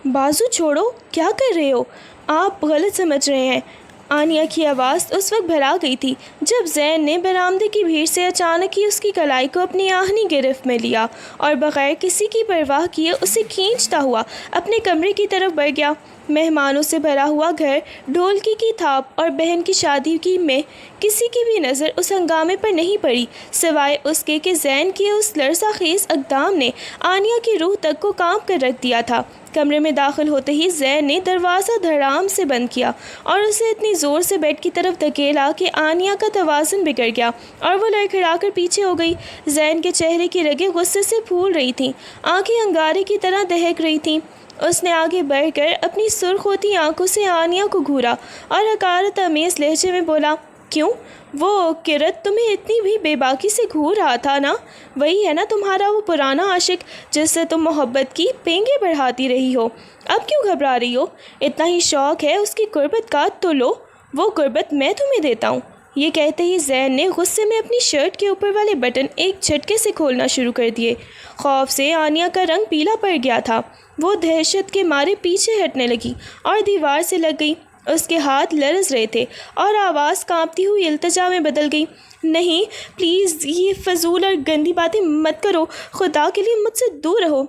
بازو چھوڑو، کیا کر رہے ہو؟ آپ غلط سمجھ رہے ہیں۔ آنیا کی آواز اس وقت بھرا گئی تھی جب زین نے برآمدے کی بھیڑ سے اچانک ہی اس کی کلائی کو اپنی آہنی گرفت میں لیا اور بغیر کسی کی پرواہ کیے اسے کھینچتا ہوا اپنے کمرے کی طرف بڑھ گیا۔ مہمانوں سے بھرا ہوا گھر، ڈھولکی کی تھاپ اور بہن کی شادی کی میں کسی کی بھی نظر اس ہنگامے پر نہیں پڑی سوائے اس کے کہ زین کے اس لرزہ خیز اقدام نے آنیا کی روح تک کو کانپ کر رکھ دیا تھا۔ کمرے میں داخل ہوتے ہی زین نے دروازہ دھڑام سے بند کیا اور اسے اتنی زور سے بیڈ کی طرف دھکیلا کہ آنیا کا توازن بگڑ گیا اور وہ لڑکھڑا کر پیچھے ہو گئی۔ زین کے چہرے کی رگیں غصے سے پھول رہی تھیں، آنکھیں انگارے کی طرح دہک رہی تھیں۔ اس نے آگے بڑھ کر اپنی سرخ ہوتی آنکھوں سے آنیا کو گھورا اور حقارت آمیز لہجے میں بولا، کیوں؟ وہ کرت تمہیں اتنی بھی بے باکی سے گھور رہا تھا نا؟ وہی ہے نا تمہارا وہ پرانا عاشق جس سے تم محبت کی پینگیں بڑھاتی رہی ہو؟ اب کیوں گھبرا رہی ہو؟ اتنا ہی شوق ہے اس کی قربت کا تو لو، وہ قربت میں تمہیں دیتا ہوں۔ یہ کہتے ہی زین نے غصے میں اپنی شرٹ کے اوپر والے بٹن ایک جھٹکے سے کھولنا شروع کر دیے۔ خوف سے آنیا کا رنگ پیلا پڑ گیا تھا، وہ دہشت کے مارے پیچھے ہٹنے لگی اور دیوار سے لگ گئی۔ اس کے ہاتھ لرز رہے تھے اور آواز کانپتی ہوئی التجا میں بدل گئی، نہیں پلیز یہ فضول اور گندی باتیں مت کرو، خدا کے لیے مجھ سے دور رہو۔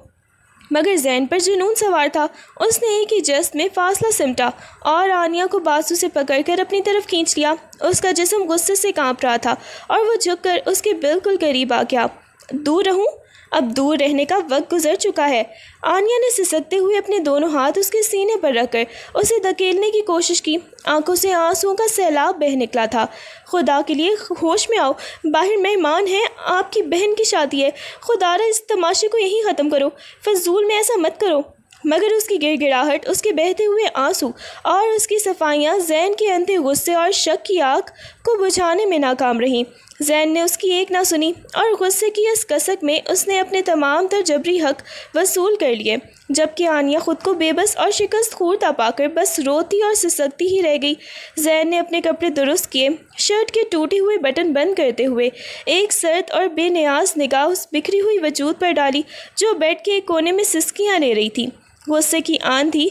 مگر زین پر جنون سوار تھا، اس نے ایک ہی جست میں فاصلہ سمٹا اور آنیا کو بازو سے پکڑ کر اپنی طرف کھینچ لیا۔ اس کا جسم غصے سے کانپ رہا تھا اور وہ جھک کر اس کے بالکل قریب آ گیا۔ دور رہوں؟ اب دور رہنے کا وقت گزر چکا ہے۔ آنیا نے سسکتے ہوئے اپنے دونوں ہاتھ اس کے سینے پر رکھ کر اسے دھکیلنے کی کوشش کی، آنکھوں سے آنسوؤں کا سیلاب بہہ نکلا تھا۔ خدا کے لیے ہوش میں آؤ، باہر مہمان ہیں، آپ کی بہن کی شادی ہے، خدا را اس تماشے کو یہیں ختم کرو، فضول میں ایسا مت کرو۔ مگر اس کی گڑ گڑاہٹ، اس کے بہتے ہوئے آنسو اور اس کی صفائیاں زین کے اندھے غصے اور شک کی آگ کو بجھانے میں ناکام رہیں۔ زین نے اس کی ایک نہ سنی اور غصے کی اس کسک میں اس نے اپنے تمام تر جبری حق وصول کر لیے، جبکہ آنیا خود کو بے بس اور شکست خوردہ پا کر بس روتی اور سسکتی ہی رہ گئی۔ زین نے اپنے کپڑے درست کیے، شرٹ کے ٹوٹے ہوئے بٹن بند کرتے ہوئے ایک سرد اور بے نیاز نگاہ اس بکھری ہوئی وجود پر ڈالی جو بیڈ کے ایک کونے میں سسکیاں لے رہی تھی۔ غصے کی آندھی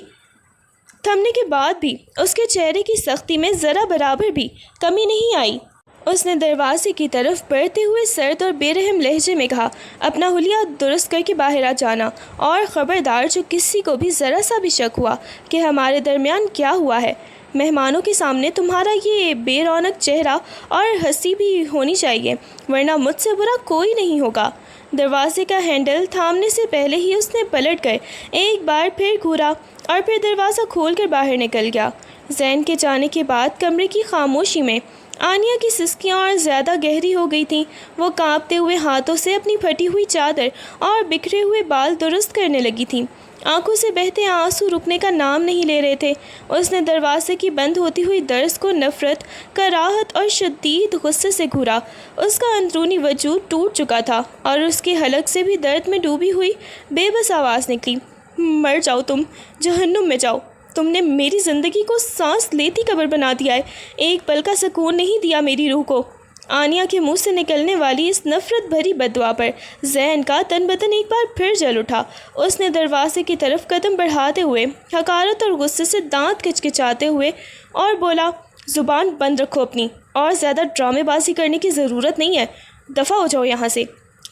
تھمنے کے بعد بھی اس کے چہرے کی سختی میں ذرا برابر بھی کمی نہیں آئی۔ اس نے دروازے کی طرف بڑھتے ہوئے سرد اور بے رحم لہجے میں کہا، اپنا حلیہ درست کر کے باہر آ جانا، اور خبردار جو کسی کو بھی ذرا سا بھی شک ہوا کہ ہمارے درمیان کیا ہوا ہے، مہمانوں کے سامنے تمہارا یہ بے رونق چہرہ اور ہنسی بھی ہونی چاہیے، ورنہ مجھ سے برا کوئی نہیں ہوگا۔ دروازے کا ہینڈل تھامنے سے پہلے ہی اس نے پلٹ کر ایک بار پھر گھورا اور پھر دروازہ کھول کر باہر نکل گیا۔ زین کے جانے کے بعد کمرے کی خاموشی میں آنیا کی سسکیاں اور زیادہ گہری ہو گئی تھیں۔ وہ کانپتے ہوئے ہاتھوں سے اپنی پھٹی ہوئی چادر اور بکھرے ہوئے بال درست کرنے لگی تھیں، آنکھوں سے بہتے آنسو رکنے کا نام نہیں لے رہے تھے۔ اس نے دروازے کی بند ہوتی ہوئی درز کو نفرت، کراہت اور شدید غصے سے گھورا۔ اس کا اندرونی وجود ٹوٹ چکا تھا اور اس کے حلق سے بھی درد میں ڈوبی ہوئی بے بس آواز نکلی، مر جاؤ تم، جہنم میں جاؤ، تم نے میری زندگی کو سانس لیتی قبر بنا دیا ہے، ایک پل کا سکون نہیں دیا میری روح کو۔ آنیا کے منہ سے نکلنے والی اس نفرت بھری بددعا پر زین کا تن بدن ایک بار پھر جل اٹھا۔ اس نے دروازے کی طرف قدم بڑھاتے ہوئے حقارت اور غصے سے دانت کچکچاتے ہوئے اور بولا، زبان بند رکھو اپنی، اور زیادہ ڈرامے بازی کرنے کی ضرورت نہیں ہے، دفع ہو جاؤ یہاں سے۔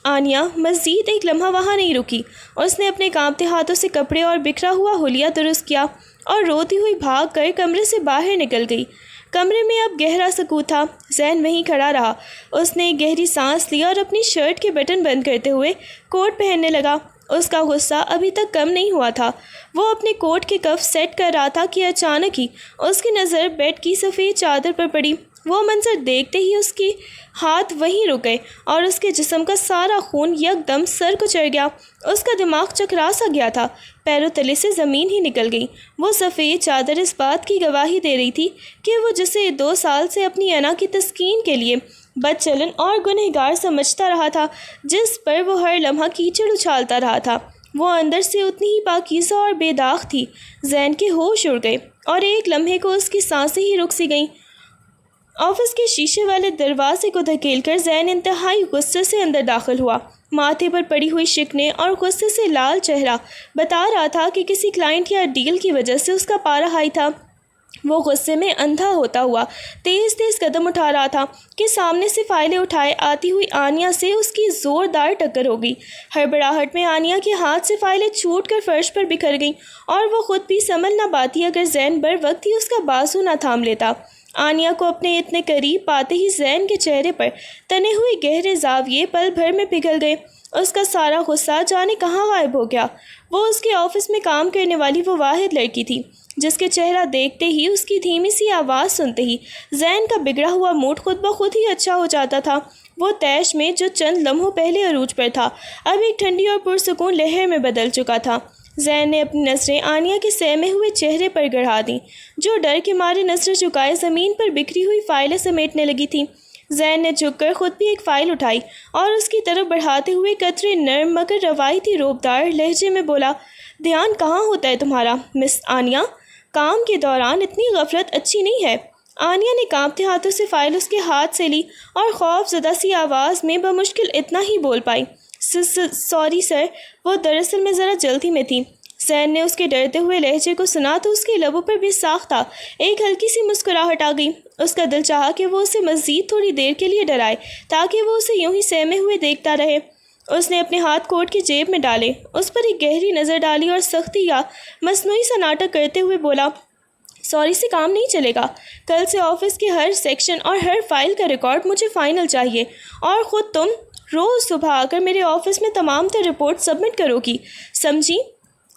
آنیا مزید ایک لمحہ وہاں نہیں رکی، اس نے اپنے کانپتے ہاتھوں سے کپڑے اور بکھرا ہوا حلیہ درست کیا اور روتی ہوئی بھاگ کر کمرے سے باہر نکل گئی۔ کمرے میں اب گہرا سکوت تھا۔ زین وہیں کھڑا رہا، اس نے ایک گہری سانس لیا اور اپنی شرٹ کے بٹن بند کرتے ہوئے کوٹ پہننے لگا۔ اس کا غصہ ابھی تک کم نہیں ہوا تھا، وہ اپنے کوٹ کے کف سیٹ کر رہا تھا کہ اچانک ہی اس کی نظر بیڈ کی سفید چادر پر پڑی۔ وہ منظر دیکھتے ہی اس کے ہاتھ وہیں رک گئے اور اس کے جسم کا سارا خون یک دم سر کو چڑھ گیا۔ اس کا دماغ چکرا سا گیا تھا، پیروں تلے سے زمین ہی نکل گئی۔ وہ سفید چادر اس بات کی گواہی دے رہی تھی کہ وہ جسے 2 سال سے اپنی انا کی تسکین کے لیے بد چلن اور گنہگار سمجھتا رہا تھا، جس پر وہ ہر لمحہ کیچڑ اچھالتا رہا تھا، وہ اندر سے اتنی ہی پاکیزہ اور بے داغ تھی۔ زین کے ہوش اڑ گئے اور ایک لمحے کو اس کی سانسیں ہی رک سی گئیں آفس کے شیشے والے دروازے کو دھکیل کر زین انتہائی غصے سے اندر داخل ہوا۔ ماتھے پر پڑی ہوئی شکنیں اور غصے سے لال چہرہ بتا رہا تھا کہ کسی کلائنٹ یا ڈیل کی وجہ سے اس کا پارا ہائی تھا۔ وہ غصے میں اندھا ہوتا ہوا تیز تیز قدم اٹھا رہا تھا کہ سامنے سے فائلیں اٹھائے آتی ہوئی آنیا سے اس کی زوردار ٹکر ہو گئی۔ ہڑبڑاہٹ میں آنیا کے ہاتھ سے فائلیں چھوٹ کر فرش پر بکھر گئیں اور وہ خود بھی سنبھل نہ پاتی اگر زین بر وقت ہی اس کا بازو نہ تھام لیتا۔ آنیا کو اپنے اتنے قریب پاتے ہی زین کے چہرے پر تنے ہوئے گہرے زاویے پل بھر میں پگھل گئے۔ اس کا سارا غصہ جانے کہاں غائب ہو گیا۔ وہ اس کے آفس میں کام کرنے والی وہ واحد لڑکی تھی جس کے چہرہ دیکھتے ہی، اس کی دھیمی سی آواز سنتے ہی زین کا بگڑا ہوا موڈ خود بخود ہی اچھا ہو جاتا تھا۔ وہ طیش میں جو چند لمحوں پہلے عروج پر تھا اب ایک ٹھنڈی اور پرسکون لہر میں بدل چکا تھا۔ زین نے اپنی نظریں آنیا کے سہمے ہوئے چہرے پر گڑھا دیں جو ڈر کے مارے نظریں جھکائے زمین پر بکھری ہوئی فائلیں سمیٹنے لگی تھی۔ زین نے جھک کر خود بھی ایک فائل اٹھائی اور اس کی طرف بڑھاتے ہوئے قطرے نرم مگر روایتی روبدار لہجے میں بولا، دھیان کہاں ہوتا ہے تمہارا مس آنیا؟ کام کے دوران اتنی غفلت اچھی نہیں ہے۔ آنیا نے کانپتے ہاتھوں سے فائل اس کے ہاتھ سے لی اور خوف زدہ سی آواز میں بمشکل اتنا ہی بول پائی، سوری سر، وہ دراصل میں ذرا جلدی میں تھی۔ زین نے اس کے ڈرتے ہوئے لہجے کو سنا تو اس کے لبوں پر بے ساختہ ایک ہلکی سی مسکراہٹ آ گئی۔ اس کا دل چاہا کہ وہ اسے مزید تھوڑی دیر کے لیے ڈرائے تاکہ وہ اسے یوں ہی سہمے ہوئے دیکھتا رہے۔ اس نے اپنے ہاتھ کوٹ کی جیب میں ڈالے، اس پر ایک گہری نظر ڈالی اور سختی یا مصنوعی سا ناٹک کرتے ہوئے بولا، سوری سے کام نہیں چلے گا۔ کل سے آفس کے ہر سیکشن اور ہر فائل کا ریکارڈ مجھے فائنل چاہیے اور خود تم روز صبح آ کر میرے آفس میں تمام تر رپورٹ سبمٹ کرو گی، سمجھی؟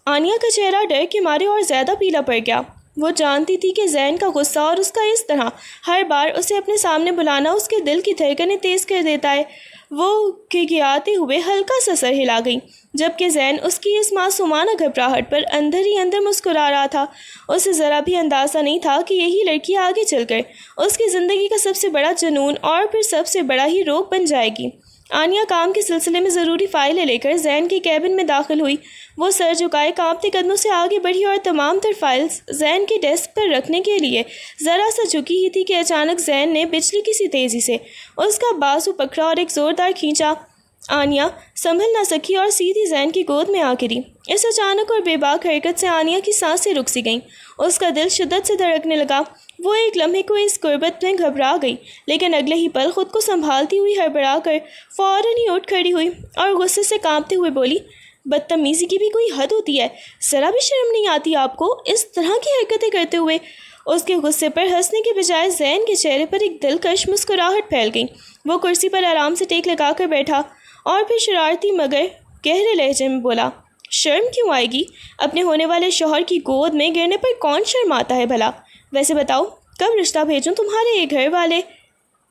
آنیا کا چہرہ ڈر کے مارے اور زیادہ پیلا پڑ گیا۔ وہ جانتی تھی کہ زین کا غصہ اور اس کا اس طرح ہر بار اسے اپنے سامنے بلانا اس کے دل کی دھڑکنیں تیز کر دیتا ہے۔ وہ گھگھیاتے ہوئے ہلکا سا سر ہلا گئی جبکہ زین اس کی اس معصومانہ گھبراہٹ پر اندر ہی اندر مسکرا رہا تھا۔ اسے ذرا بھی اندازہ نہیں تھا کہ یہی لڑکی آگے چل کر اس کی زندگی کا سب سے بڑا جنون اور پھر سب سے بڑا ہی روگ بن جائے گی۔ آنیا کام کے سلسلے میں ضروری فائلیں لے کر زین کے کیبن میں داخل ہوئی۔ وہ سر جھکائے کانپتے قدموں سے آگے بڑھی اور تمام تر فائلز زین کے ڈیسک پر رکھنے کے لیے ذرا سا جھکی ہی تھی کہ اچانک زین نے بجلی کی سی تیزی سے اس کا بازو پکڑا اور ایک زوردار کھینچا۔ آنیا سنبھل نہ سکی اور سیدھی زین کی گود میں آ گری۔ اس اچانک اور بے باک حرکت سے آنیا کی سانسیں رک سی گئیں۔ اس کا دل شدت سے دھڑکنے لگا۔ وہ ایک لمحے کو اس قربت میں گھبرا گئی لیکن اگلے ہی پل خود کو سنبھالتی ہوئی ہڑبڑا کر فوراً ہی اٹھ کھڑی ہوئی اور غصے سے کانپتے ہوئے بولی، بدتمیزی کی بھی کوئی حد ہوتی ہے، ذرا بھی شرم نہیں آتی آپ کو اس طرح کی حرکتیں کرتے ہوئے؟ اس کے غصے پر ہنسنے کے بجائے زین کے چہرے پر ایک دلکش مسکراہٹ پھیل گئی۔ وہ کرسی پر آرام سے ٹیک لگا کر بیٹھا اور پھر شرارتی مگر گہرے لہجے میں بولا، شرم کیوں آئے گی؟ اپنے ہونے والے شوہر کی گود میں گرنے پر کون شرم آتا ہے بھلا؟ ویسے بتاؤ کب رشتہ بھیجوں تمہارے یہ گھر والے؟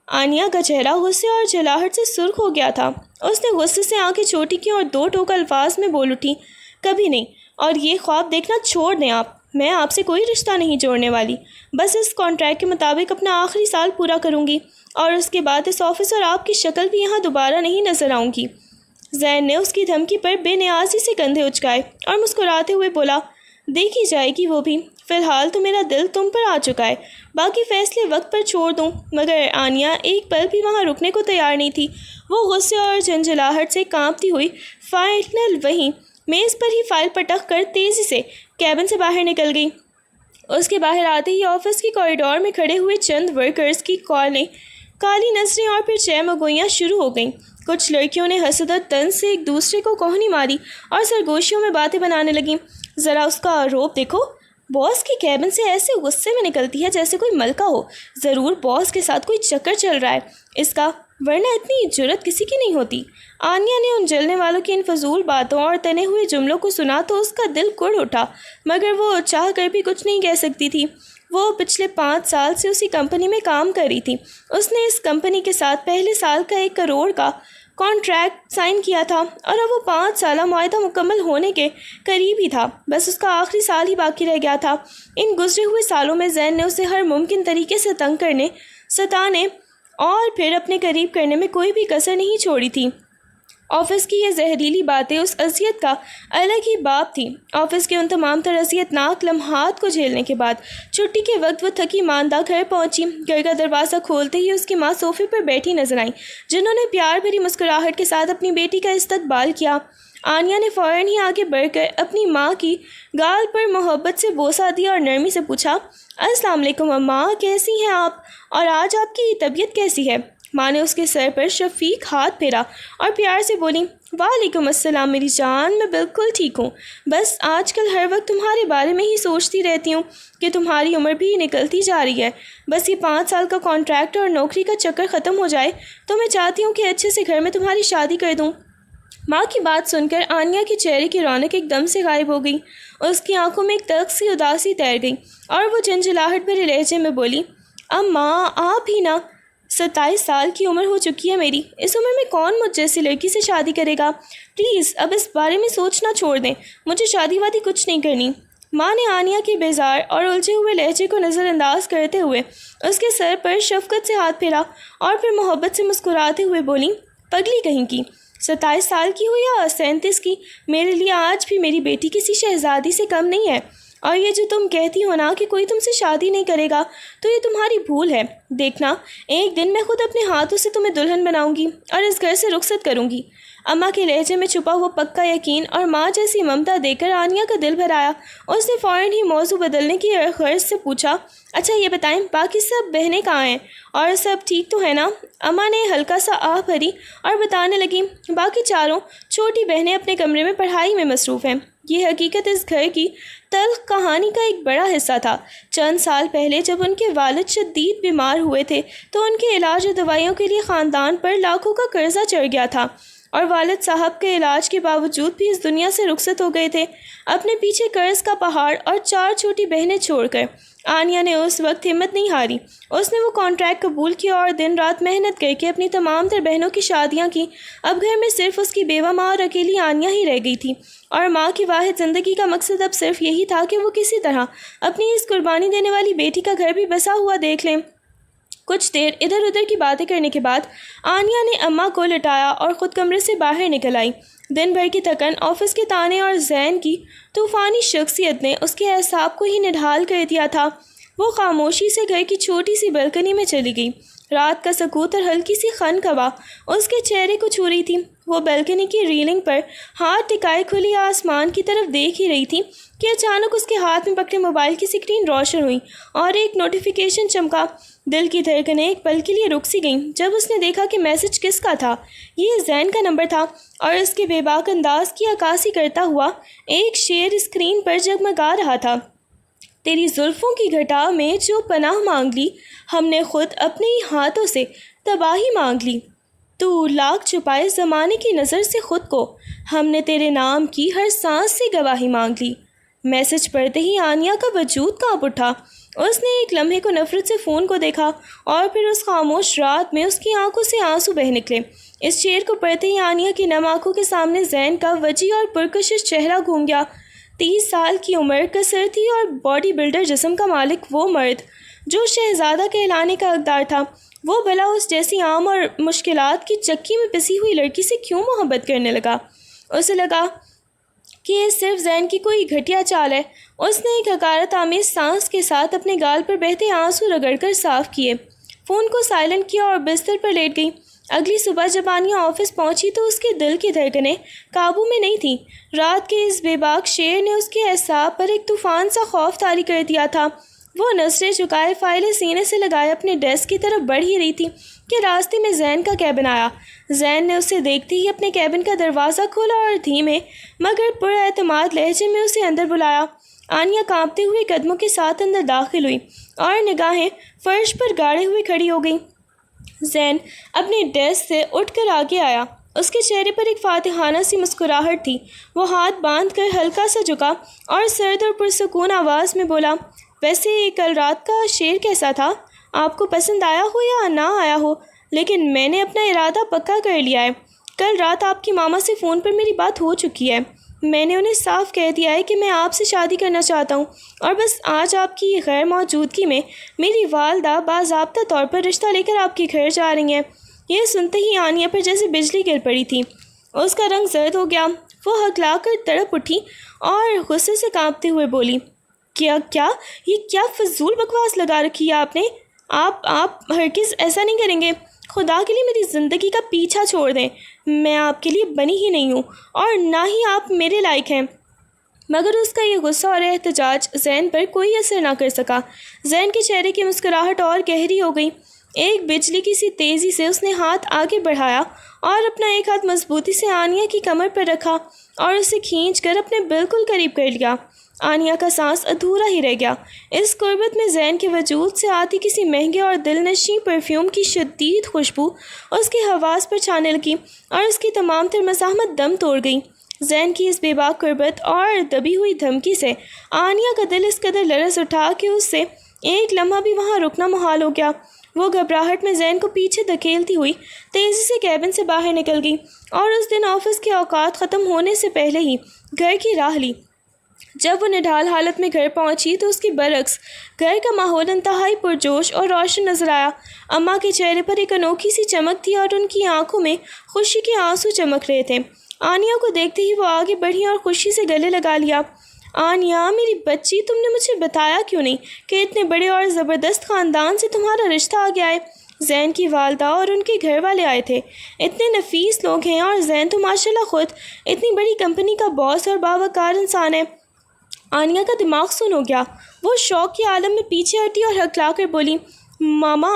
آنیا کا چہرہ غصے اور جھلاہٹ سے سرخ ہو گیا تھا۔ اس نے غصے سے آنکھیں چھوٹی کی اور دو ٹوک الفاظ میں بول اٹھی، کبھی نہیں، اور یہ خواب دیکھنا چھوڑ دیں آپ، میں آپ سے کوئی رشتہ نہیں جوڑنے والی، بس اس کانٹریکٹ کے مطابق اپنا آخری سال پورا کروں گی اور اس کے بعد اس آفس اور آپ کی شکل بھی یہاں دوبارہ نہیں نظر آؤں گی۔ زین نے اس کی دھمکی پر بے نیازی سے کندھے اچکائے اور مسکراتے ہوئے بولا، دیکھی جائے گی وہ بھی، فی الحال تو میرا دل تم پر آ چکا ہے، باقی فیصلے وقت پر چھوڑ دوں۔ مگر آنیا ایک پل بھی وہاں رکنے کو تیار نہیں تھی۔ وہ غصے اور جھنجھلاہٹ سے کانپتی ہوئی فائنل وہیں میز پر ہی فائل پٹک کر تیزی سے کیبن سے باہر نکل گئی۔ اس کے باہر آتے ہی آفس کی کوریڈور میں کھڑے ہوئے چند ورکرز کی کالی نظریں اور پھر چہمگوئیاں شروع ہو گئیں۔ کچھ لڑکیوں نے حسد اور طنز سے ایک دوسرے کو کوہنی ماری اور سرگوشیوں میں باتیں بنانے لگیں، ذرا اس کا روب دیکھو، باس کی کیبن سے ایسے غصے میں نکلتی ہے جیسے کوئی ملکہ ہو، ضرور باس کے ساتھ کوئی چکر چل رہا ہے اس کا، ورنہ اتنی جرت کسی کی نہیں ہوتی۔ آنیا نے ان جلنے والوں کی ان فضول باتوں اور تنے ہوئے جملوں کو سنا تو اس کا دل کڑ اٹھا، مگر وہ چاہ کر بھی کچھ نہیں کہہ سکتی تھی۔ وہ پچھلے 5 سال سے اسی کمپنی میں کام کر رہی تھی۔ اس نے اس کمپنی کے ساتھ پہلے سال کا 1 کروڑ کا کانٹریکٹ سائن کیا تھا اور اب وہ 5 سالہ معاہدہ مکمل ہونے کے قریب ہی تھا، بس اس کا آخری سال ہی باقی رہ گیا تھا۔ ان گزرے ہوئے سالوں میں زین نے اسے ہر ممکن طریقے سے تنگ کرنے، ستانے اور پھر اپنے قریب کرنے میں کوئی بھی کسر نہیں چھوڑی تھی آفس کی یہ زہریلی باتیں اس اذیت کا الگ ہی باب تھی۔ آفس کے ان تمام تر اذیتناک لمحات کو جھیلنے کے بعد چھٹی کے وقت وہ تھکی ماندہ گھر پہنچی۔ گھر کا دروازہ کھولتے ہی اس کی ماں صوفے پر بیٹھی نظر آئیں، جنہوں نے پیار بھری مسکراہٹ کے ساتھ اپنی بیٹی کا استقبال کیا۔ آنیا نے فوراً ہی آگے بڑھ کر اپنی ماں کی گال پر محبت سے بوسہ دیا اور نرمی سے پوچھا، السلام علیکم اماں، کیسی ہیں آپ؟ اور آج آپ کی طبیعت کیسی ہے؟ ماں نے اس کے سر پر شفیق ہاتھ پھیرا اور پیار سے بولی، وعلیکم السلام میری جان، میں بالکل ٹھیک ہوں، بس آج کل ہر وقت تمہارے بارے میں ہی سوچتی رہتی ہوں کہ تمہاری عمر بھی نکلتی جا رہی ہے۔ بس یہ 5 سال کا کانٹریکٹ اور نوکری کا چکر ختم ہو جائے تو میں چاہتی ہوں کہ اچھے سے گھر میں تمہاری شادی کر دوں۔ ماں کی بات سن کر آنیا کے چہرے کی رونق ایک دم سے غائب ہو گئی۔ اس کی آنکھوں میں ایک تلخ سی اداسی تیر گئی اور وہ جھنجھلاہٹ بھرے لہجے میں بولی، اماں آپ ہی نا، 27 سال کی عمر ہو چکی ہے میری، اس عمر میں کون مجھ جیسی لڑکی سے شادی کرے گا؟ پلیز اب اس بارے میں سوچنا چھوڑ دیں، مجھے شادی وادی کچھ نہیں کرنی۔ ماں نے آنیا کے بیزار اور الجھے ہوئے لہجے کو نظر انداز کرتے ہوئے اس کے سر پر شفقت سے ہاتھ پھیرا اور پھر محبت سے مسکراتے ہوئے بولی، پگلی کہیں کی، 27 سال کی ہو یا 37 کی، میرے لیے آج بھی میری بیٹی کسی شہزادی سے کم نہیں ہے۔ اور یہ جو تم کہتی ہو نا کہ کوئی تم سے شادی نہیں کرے گا، تو یہ تمہاری بھول ہے۔ دیکھنا ایک دن میں خود اپنے ہاتھوں سے تمہیں دلہن بناؤں گی اور اس گھر سے رخصت کروں گی۔ اماں کے لہجے میں چھپا ہوا پکا یقین اور ماں جیسی ممتا دیکھ کر آنیا کا دل بھر آیا۔ اس نے فوراً ہی موضوع بدلنے کی غرض سے پوچھا، اچھا یہ بتائیں باقی سب بہنیں کہاں ہیں اور سب ٹھیک تو ہے نا؟ اماں نے ہلکا سا آہ بھری اور بتانے لگی، باقی چاروں چھوٹی بہنیں اپنے کمرے میں پڑھائی میں مصروف ہیں۔ یہ حقیقت اس گھر کی تلخ کہانی کا ایک بڑا حصہ تھا۔ چند سال پہلے جب ان کے والد شدید بیمار ہوئے تھے تو ان کے علاج اور دوائیوں کے لیے خاندان پر لاکھوں کا قرضہ چڑھ گیا تھا اور والد صاحب کے علاج کے باوجود بھی اس دنیا سے رخصت ہو گئے تھے، اپنے پیچھے قرض کا پہاڑ اور 4 چھوٹی بہنیں چھوڑ کر۔ آنیا نے اس وقت ہمت نہیں ہاری، اس نے وہ کانٹریکٹ قبول کیا اور دن رات محنت کر کے اپنی تمام تر بہنوں کی شادیاں کی۔ اب گھر میں صرف اس کی بیوہ ماں اور اکیلی آنیا ہی رہ گئی تھی، اور ماں کی واحد زندگی کا مقصد اب صرف یہی تھا کہ وہ کسی طرح اپنی اس قربانی دینے والی بیٹی کا گھر بھی بسا ہوا دیکھ لیں۔ کچھ دیر ادھر ادھر کی باتیں کرنے کے بعد آنیا نے اماں کو لٹایا اور خود کمرے سے باہر نکل آئی۔ دن بھر کی تھکن، آفس کے تانے اور زین کی طوفانی شخصیت نے اس کے اعصاب کو ہی نڈھال کر دیا تھا۔ وہ خاموشی سے گھر کی چھوٹی سی بلکنی میں چلی گئی۔ رات کا سکوت اور ہلکی سی خنک ہوا اس کے چہرے کو چھو رہی تھی۔ وہ بلکنی کی ریلنگ پر ہاتھ ٹکائے کھلی آسمان کی طرف دیکھ ہی رہی تھی کہ اچانک اس کے ہاتھ میں پکڑے موبائل کی اسکرین روشن ہوئی اور ایک نوٹیفیکیشن چمکا۔ دل کی دھڑکنیں ایک پل کے لیے رک سی گئیں جب اس نے دیکھا کہ میسج کس کا تھا۔ یہ زین کا نمبر تھا اور اس کے بے باک انداز کی عکاسی کرتا ہوا ایک شعر اسکرین پر جگمگا رہا تھا، تیری زلفوں کی گھٹا میں جو پناہ مانگ لی، ہم نے خود اپنے ہی ہاتھوں سے تباہی مانگ لی۔ تو لاکھ چھپائے زمانے کی نظر سے خود کو، ہم نے تیرے نام کی ہر سانس سے گواہی مانگ لی۔ میسج پڑھتے ہی آنیا کا وجود کانپ اٹھا۔ اس نے ایک لمحے کو نفرت سے فون کو دیکھا اور پھر اس خاموش رات میں اس کی آنکھوں سے آنسو بہہ نکلے۔ اس شعر کو پڑھتے ہی آنیا کی نم آنکھوں کے سامنے زین کا وجیح اور پرکشش چہرہ گھوم گیا۔ 30 سال کی عمر، کثرتی اور باڈی بلڈر جسم کا مالک، وہ مرد جو شہزادہ کہلانے کا حقدار تھا، وہ بھلا اس جیسی عام اور مشکلات کی چکی میں پسی ہوئی لڑکی سے کیوں محبت کرنے لگا؟ اسے لگا کہ یہ صرف زین کی کوئی گھٹیا چال ہے۔ اس نے ایک حقارت آمیز سانس کے ساتھ اپنے گال پر بہتے آنسو رگڑ کر صاف کیے، فون کو سائلنٹ کیا اور بستر پر لیٹ گئی۔ اگلی صبح جب آنیا آفس پہنچی تو اس کے دل کی دھڑکنیں قابو میں نہیں تھیں۔ رات کے اس بے باک شعر نے اس کے اعصاب پر ایک طوفان سا خوف طاری کر دیا تھا۔ وہ نظریں جھکائے فائلیں سینے سے لگائے اپنے ڈیسک کی طرف بڑھ ہی رہی تھی کہ راستے میں زین کا کیبن آیا۔ زین نے اسے دیکھتے ہی اپنے کیبن کا دروازہ کھولا اور دھیمے مگر پر اعتماد لہجے میں اسے اندر بلایا۔ آنیا کانپتے ہوئے قدموں کے ساتھ اندر داخل ہوئی اور نگاہیں فرش پر گاڑے ہوئے کھڑی ہو گئیں۔ زین اپنے ڈیسک سے اٹھ کر آگے آیا۔ اس کے چہرے پر ایک فاتحانہ سی مسکراہٹ تھی۔ وہ ہاتھ باندھ کر ہلکا سا جھکا اور سرد اور پرسکون آواز میں بولا، ویسے کل رات کا شعر کیسا تھا؟ آپ کو پسند آیا ہو یا نہ آیا ہو، لیکن میں نے اپنا ارادہ پکا کر لیا ہے۔ کل رات آپ کی ماما سے فون پر میری بات ہو چکی ہے۔ میں نے انہیں صاف کہہ دیا ہے کہ میں آپ سے شادی کرنا چاہتا ہوں، اور بس آج آپ کی غیر موجودگی میں میری والدہ باضابطہ طور پر رشتہ لے کر آپ کے گھر جا رہی ہیں۔ یہ سنتے ہی آنیا پر جیسے بجلی گر پڑی تھی۔ اس کا رنگ زرد ہو گیا۔ وہ ہکلا کر تڑپ اٹھی اور غصے سے کانپتے ہوئے بولی، کیا یہ کیا فضول بکواس لگا رکھی ہے آپ نے؟ آپ ہرگز ایسا نہیں کریں گے۔ خدا کے لیے میری زندگی کا پیچھا چھوڑ دیں، میں آپ کے لیے بنی ہی نہیں ہوں اور نہ ہی آپ میرے لائق ہیں۔ مگر اس کا یہ غصہ اور احتجاج زین پر کوئی اثر نہ کر سکا۔ زین کے چہرے کی مسکراہٹ اور گہری ہو گئی۔ ایک بجلی کی سی تیزی سے اس نے ہاتھ آگے بڑھایا اور اپنا ایک ہاتھ مضبوطی سے آنیہ کی کمر پر رکھا اور اسے کھینچ کر اپنے بالکل قریب کر لیا۔ آنیہ کا سانس ادھورا ہی رہ گیا۔ اس قربت میں زین کے وجود سے آتی کسی مہنگے اور دل نشیں پرفیوم کی شدید خوشبو اس کے حواس پر چھانے لگی اور اس کی تمام تر مزاحمت دم توڑ گئی۔ زین کی اس بے باک قربت اور دبی ہوئی دھمکی سے آنیہ کا دل اس قدر لرز اٹھا کہ اس سے ایک لمحہ بھی وہاں رکنا محال ہو گیا۔ وہ گھبراہٹ میں زین کو پیچھے دھکیلتی ہوئی تیزی سے کیبن سے باہر نکل گئی اور اس دن آفس کے اوقات ختم ہونے سے پہلے ہی گھر کی راہ لی۔ جب وہ نڈھال حالت میں گھر پہنچی تو اس کے برعکس گھر کا ماحول انتہائی پرجوش اور روشن نظر آیا۔ اماں کے چہرے پر ایک انوکھی سی چمک تھی اور ان کی آنکھوں میں خوشی کے آنسو چمک رہے تھے۔ آنیہ کو دیکھتے ہی وہ آگے بڑھی اور خوشی سے گلے لگا لیا۔ آنیہ میری بچی، تم نے مجھے بتایا کیوں نہیں کہ اتنے بڑے اور زبردست خاندان سے تمہارا رشتہ آ گیا ہے؟ زین کی والدہ اور ان کے گھر والے آئے تھے۔ اتنے نفیس لوگ ہیں اور زین تو ماشاءاللہ خود اتنی بڑی کمپنی کا باس اور باوقار انسان ہے۔ آنیہ کا دماغ سن ہو گیا۔ وہ شوق کے عالم میں پیچھے ہٹی اور ہکلا کر بولی، ماما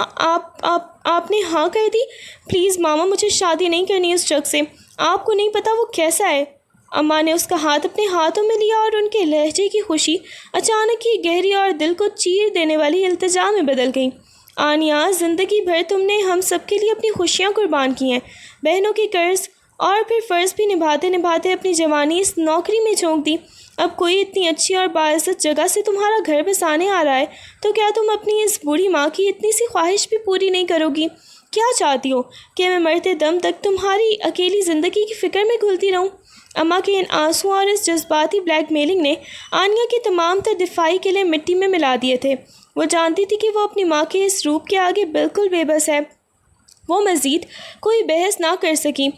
آپ نے ہاں کر دی؟ پلیز ماما، مجھے شادی نہیں کرنی اس شخص سے۔ آپ کو نہیں پتہ وہ کیسا ہے۔ اماں نے اس کا ہاتھ اپنے ہاتھوں میں لیا اور ان کے لہجے کی خوشی اچانک ہی گہری اور دل کو چیر دینے والی التجا میں بدل گئی۔ آنیہ، زندگی بھر تم نے ہم سب کے لیے اپنی خوشیاں قربان کی ہیں، بہنوں کے قرض اور پھر فرض بھی نبھاتے نبھاتے اپنی جوانی اس نوکری میں جھونک دی۔ اب کوئی اتنی اچھی اور باعزت جگہ سے تمہارا گھر بسانے آ رہا ہے تو کیا تم اپنی اس بوڑھی ماں کی اتنی سی خواہش بھی پوری نہیں کرو گی؟ کیا چاہتی ہو کہ میں مرتے دم تک تمہاری اکیلی زندگی کی فکر میں گھلتی رہوں؟ اماں کے ان آنسوں اور اس جذباتی بلیک میلنگ نے آنیہ کے تمام تر دفاعی قلعے مٹی میں ملا دیے تھے۔ وہ جانتی تھی کہ وہ اپنی ماں کے اس روپ کے آگے بالکل بے بس ہے۔ وہ مزید کوئی بحث نہ کر سکی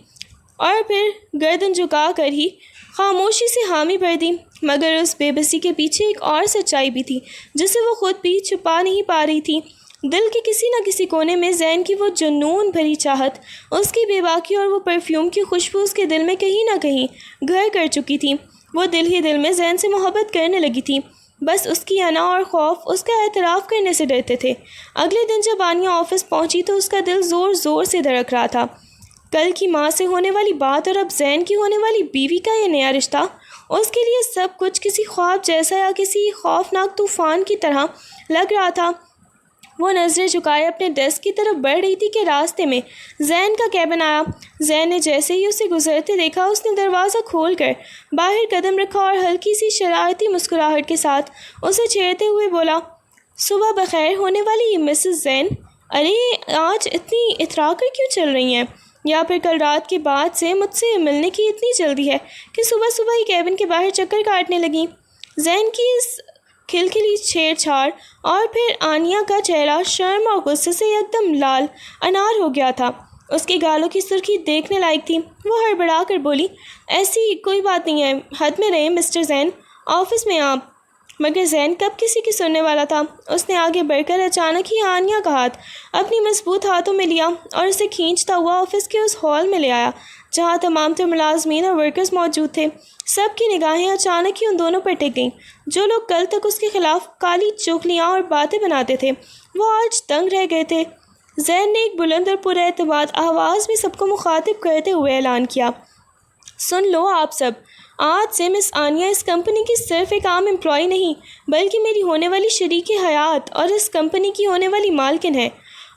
اور پھر گردن جھکا کر ہی خاموشی سے حامی بھر دی۔ مگر اس بے بسی کے پیچھے ایک اور سچائی بھی تھی جسے وہ خود بھی چھپا نہیں پا رہی تھی۔ دل کے کسی نہ کسی کونے میں زین کی وہ جنون بھری چاہت، اس کی بے باکی اور وہ پرفیوم کی خوشبو اس کے دل میں کہیں نہ کہیں گھر کر چکی تھی۔ وہ دل ہی دل میں زین سے محبت کرنے لگی تھی، بس اس کی انا اور خوف اس کا اعتراف کرنے سے ڈرتے تھے۔ اگلے دن جب آنیہ آفس پہنچی تو اس کا دل زور زور سے دھڑک رہا تھا۔ کل کی ماں سے ہونے والی بات اور اب زین کی ہونے والی بیوی کا یہ نیا رشتہ، اس کے لیے سب کچھ کسی خواب جیسا یا کسی خوفناک طوفان کی طرح لگ رہا تھا۔ وہ نظریں جھکائے اپنے ڈیسک کی طرف بڑھ رہی تھی کہ راستے میں زین کا کیبن آیا۔ زین نے جیسے ہی اسے گزرتے دیکھا، اس نے دروازہ کھول کر باہر قدم رکھا اور ہلکی سی شرارتی مسکراہٹ کے ساتھ اسے چھیڑتے ہوئے بولا، صبح بخیر ہونے والی مسز زین۔ ارے آج اتنی اترا کر کیوں چل رہی ہیں؟ یا پھر کل رات کے بعد سے مجھ سے ملنے کی اتنی جلدی ہے کہ صبح صبح ہی کیبن کے باہر چکر کاٹنے لگیں؟ زین کی اس کھلکھلی چھیڑ چھاڑ اور پھر آنیہ کا چہرہ شرم اور غصے سے ایک دم لال انار ہو گیا تھا۔ اس کے گالوں کی سرخی دیکھنے لائق تھی۔ وہ ہڑبڑا کر بولی، ایسی کوئی بات نہیں ہے، حد میں رہیں مسٹر زین، آفس میں آپ۔ مگر زین کب کسی کی سننے والا تھا۔ اس نے آگے بڑھ کر اچانک ہی آنیہ کا ہاتھ اپنی مضبوط ہاتھوں میں لیا اور اسے کھینچتا ہوا آفس کے اس ہال میں لے آیا جہاں تمام تر ملازمین اور ورکرز موجود تھے۔ سب کی نگاہیں اچانک ہی ان دونوں پر ٹک گئیں۔ جو لوگ کل تک اس کے خلاف کالی چغلیاں اور باتیں بناتے تھے، وہ آج دنگ رہ گئے تھے۔ زین نے ایک بلند اور پراعتماد آواز میں سب کو مخاطب کرتے ہوئے اعلان کیا، سن لو آپ سب، آج سے مس آنیہ اس کمپنی کی صرف ایک عام امپلائی نہیں بلکہ میری ہونے والی شریک حیات اور اس کمپنی کی ہونے والی مالکن ہے۔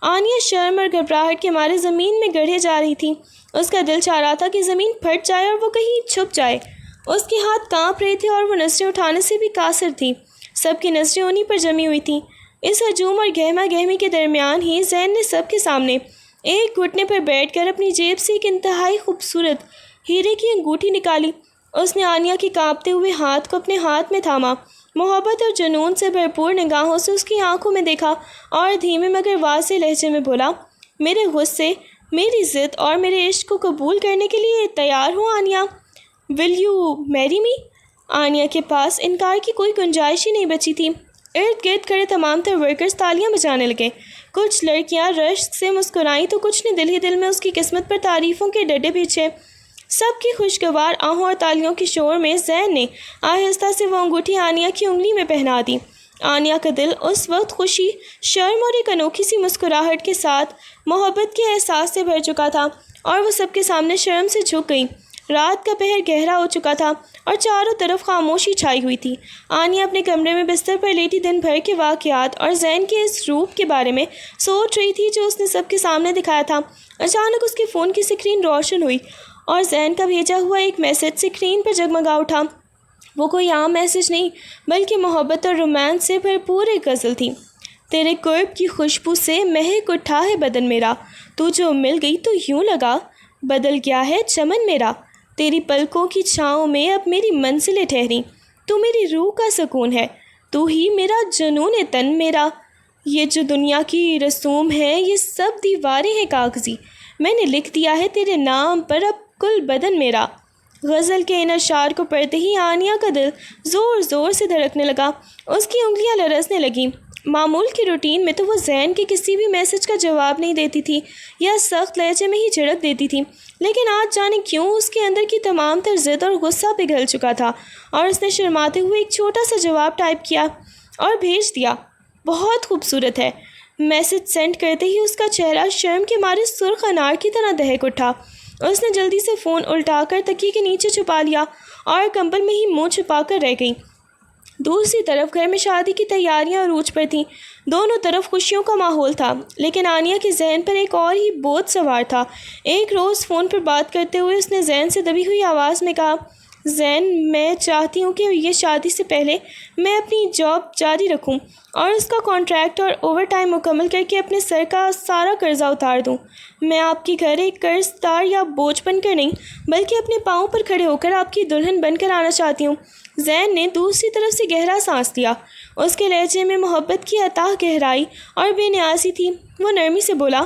آنیہ شرم اور گھبراہٹ کے مارے زمین میں گڑھے جا رہی تھی۔ اس کا دل چاہ رہا تھا کہ زمین پھٹ جائے اور وہ کہیں چھپ جائے۔ اس کے ہاتھ کانپ رہے تھے اور وہ نظریں اٹھانے سے بھی قاصر تھی۔ سب کی نظریں انہی پر جمی ہوئی تھیں۔ اس ہجوم اور گہما گہمی کے درمیان ہی زین نے سب کے سامنے ایک گھٹنے پر بیٹھ کر اپنی جیب سے ایک انتہائی خوبصورت ہیرے کی انگوٹھی نکالی۔ اس نے آنیہ کے کانپتے ہوئے ہاتھ کو اپنے ہاتھ میں تھاما، محبت اور جنون سے بھرپور نگاہوں سے اس کی آنکھوں میں دیکھا اور دھیمے مگر واضح لہجے میں بولا، میرے غصے، میری ضد اور میرے عشق کو قبول کرنے کے لیے تیار ہو آنیا؟ ول یو میری می؟ آنیا کے پاس انکار کی کوئی گنجائش ہی نہیں بچی تھی۔ ارد گرد کھڑے تمام تر ورکرز تالیاں بجانے لگے۔ کچھ لڑکیاں رشک سے مسکرائیں تو کچھ نے دل ہی دل میں اس کی قسمت پر تعریفوں کے ڈڈے پیچھے۔ سب کی خوشگوار آہوں اور تالیوں کے شور میں زین نے آہستہ سے وہ انگوٹھی آنیا کی انگلی میں پہنا دی۔ آنیا کا دل اس وقت خوشی، شرم اور ایک انوکھی سی مسکراہٹ کے ساتھ محبت کے احساس سے بھر چکا تھا، اور وہ سب کے سامنے شرم سے جھک گئی۔ رات کا پہر گہرا ہو چکا تھا اور چاروں طرف خاموشی چھائی ہوئی تھی۔ آنیا اپنے کمرے میں بستر پر لیٹی دن بھر کے واقعات اور زین کے اس روپ کے بارے میں سوچ رہی تھی جو اس نے سب کے سامنے دکھایا تھا۔ اچانک اس کے فون کی اسکرین روشن ہوئی اور زین کا بھیجا ہوا ایک میسج اسکرین پر جگمگا اٹھا۔ وہ کوئی عام میسج نہیں بلکہ محبت اور رومانس سے بھرپور ایک غزل تھی۔ تیرے قرب کی خوشبو سے مہک اٹھا ہے بدن میرا، تو جو مل گئی تو یوں لگا بدل گیا ہے چمن میرا، تیری پلکوں کی چھاؤں میں اب میری منزلیں ٹھہری، تو میری روح کا سکون ہے، تو ہی میرا جنون تن میرا، یہ جو دنیا کی رسوم ہے یہ سب دیواریں ہیں کاغذی، میں نے لکھ دیا ہے تیرے نام پر اب کل بدن میرا۔ غزل کے ان اشعار کو پڑھتے ہی آنیا کا دل زور زور سے دھڑکنے لگا، اس کی انگلیاں لرزنے لگیں۔ معمول کی روٹین میں تو وہ زین کے کسی بھی میسج کا جواب نہیں دیتی تھی یا سخت لہجے میں ہی جھڑک دیتی تھی، لیکن آج جانے کیوں اس کے اندر کی تمام تر ضد اور غصہ پگھل چکا تھا، اور اس نے شرماتے ہوئے ایک چھوٹا سا جواب ٹائپ کیا اور بھیج دیا، بہت خوبصورت ہے۔ میسج سینڈ کرتے ہی اس کا چہرہ شرم کے مارے سرخ انار کی طرح دہک اٹھا۔ اس نے جلدی سے فون الٹا کر تکیے کے نیچے چھپا لیا اور کمبل میں ہی منہ چھپا کر رہ گئی۔ دوسری طرف گھر میں شادی کی تیاریاں عروج پر تھیں، دونوں طرف خوشیوں کا ماحول تھا، لیکن آنیا کے ذہن پر ایک اور ہی بوجھ سوار تھا۔ ایک روز فون پر بات کرتے ہوئے اس نے زین سے دبی ہوئی آواز میں کہا، زین، میں چاہتی ہوں کہ یہ شادی سے پہلے میں اپنی جاب جاری رکھوں اور اس کا کانٹریکٹ اور اوور ٹائم مکمل کر کے اپنے سر کا سارا قرضہ اتار دوں۔ میں آپ کے گھر ایک قرض دار یا بوجھ بن کر نہیں بلکہ اپنے پاؤں پر کھڑے ہو کر آپ کی دلہن بن کر آنا چاہتی ہوں۔ زین نے دوسری طرف سے گہرا سانس لیا، اس کے لہجے میں محبت کی اتاہ گہرائی اور بے نیازی تھی۔ وہ نرمی سے بولا،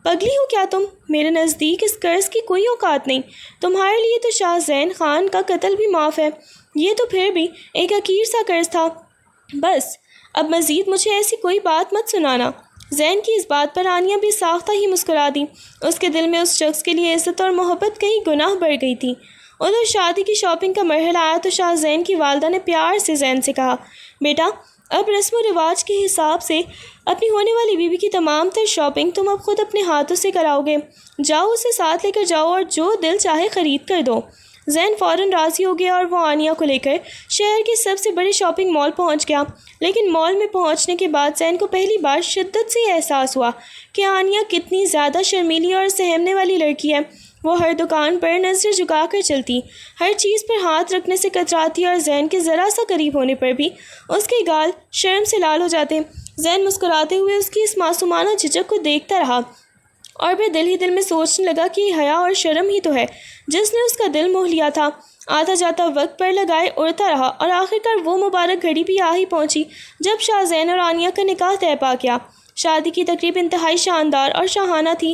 پگلی ہو کیا تم؟ میرے نزدیک اس قرض کی کوئی اوقات نہیں، تمہارے لیے تو شاہ زین خان کا قتل بھی معاف ہے، یہ تو پھر بھی ایک حقیر سا قرض تھا، بس اب مزید مجھے ایسی کوئی بات مت سنانا۔ زین کی اس بات پر آنیا بھی ساختہ ہی مسکرا دی، اس کے دل میں اس شخص کے لیے عزت اور محبت کہیں گناہ بڑھ گئی تھی۔ ادھر شادی کی شاپنگ کا مرحلہ آیا تو شاہ زین کی والدہ نے پیار سے زین سے کہا، بیٹا اب رسم و رواج کے حساب سے اپنی ہونے والی بیوی کی تمام تر شاپنگ تم اب خود اپنے ہاتھوں سے کراؤ گے، جاؤ اسے ساتھ لے کر جاؤ اور جو دل چاہے خرید کر دو۔ زین فوراً راضی ہو گیا اور وہ آنیا کو لے کر شہر کے سب سے بڑے شاپنگ مال پہنچ گیا، لیکن مال میں پہنچنے کے بعد زین کو پہلی بار شدت سے احساس ہوا کہ آنیا کتنی زیادہ شرمیلی اور سہمنے والی لڑکی ہے۔ وہ ہر دکان پر نظر جھکا کر چلتی، ہر چیز پر ہاتھ رکھنے سے کتراتی اور زین کے ذرا سا قریب ہونے پر بھی اس کے گال شرم سے لال ہو جاتے۔ زین مسکراتے ہوئے اس کی اس معصومانہ جھجک کو دیکھتا رہا اور پھر دل ہی دل میں سوچنے لگا کہ یہ حیا اور شرم ہی تو ہے جس نے اس کا دل موہ لیا تھا۔ آتا جاتا وقت پر لگائے اڑتا رہا اور آخرکار وہ مبارک گھڑی بھی آ ہی پہنچی جب شاہ زین اور آنیا کا نکاح طے پا گیا۔ شادی کی تقریب انتہائی شاندار اور شاہانہ تھی۔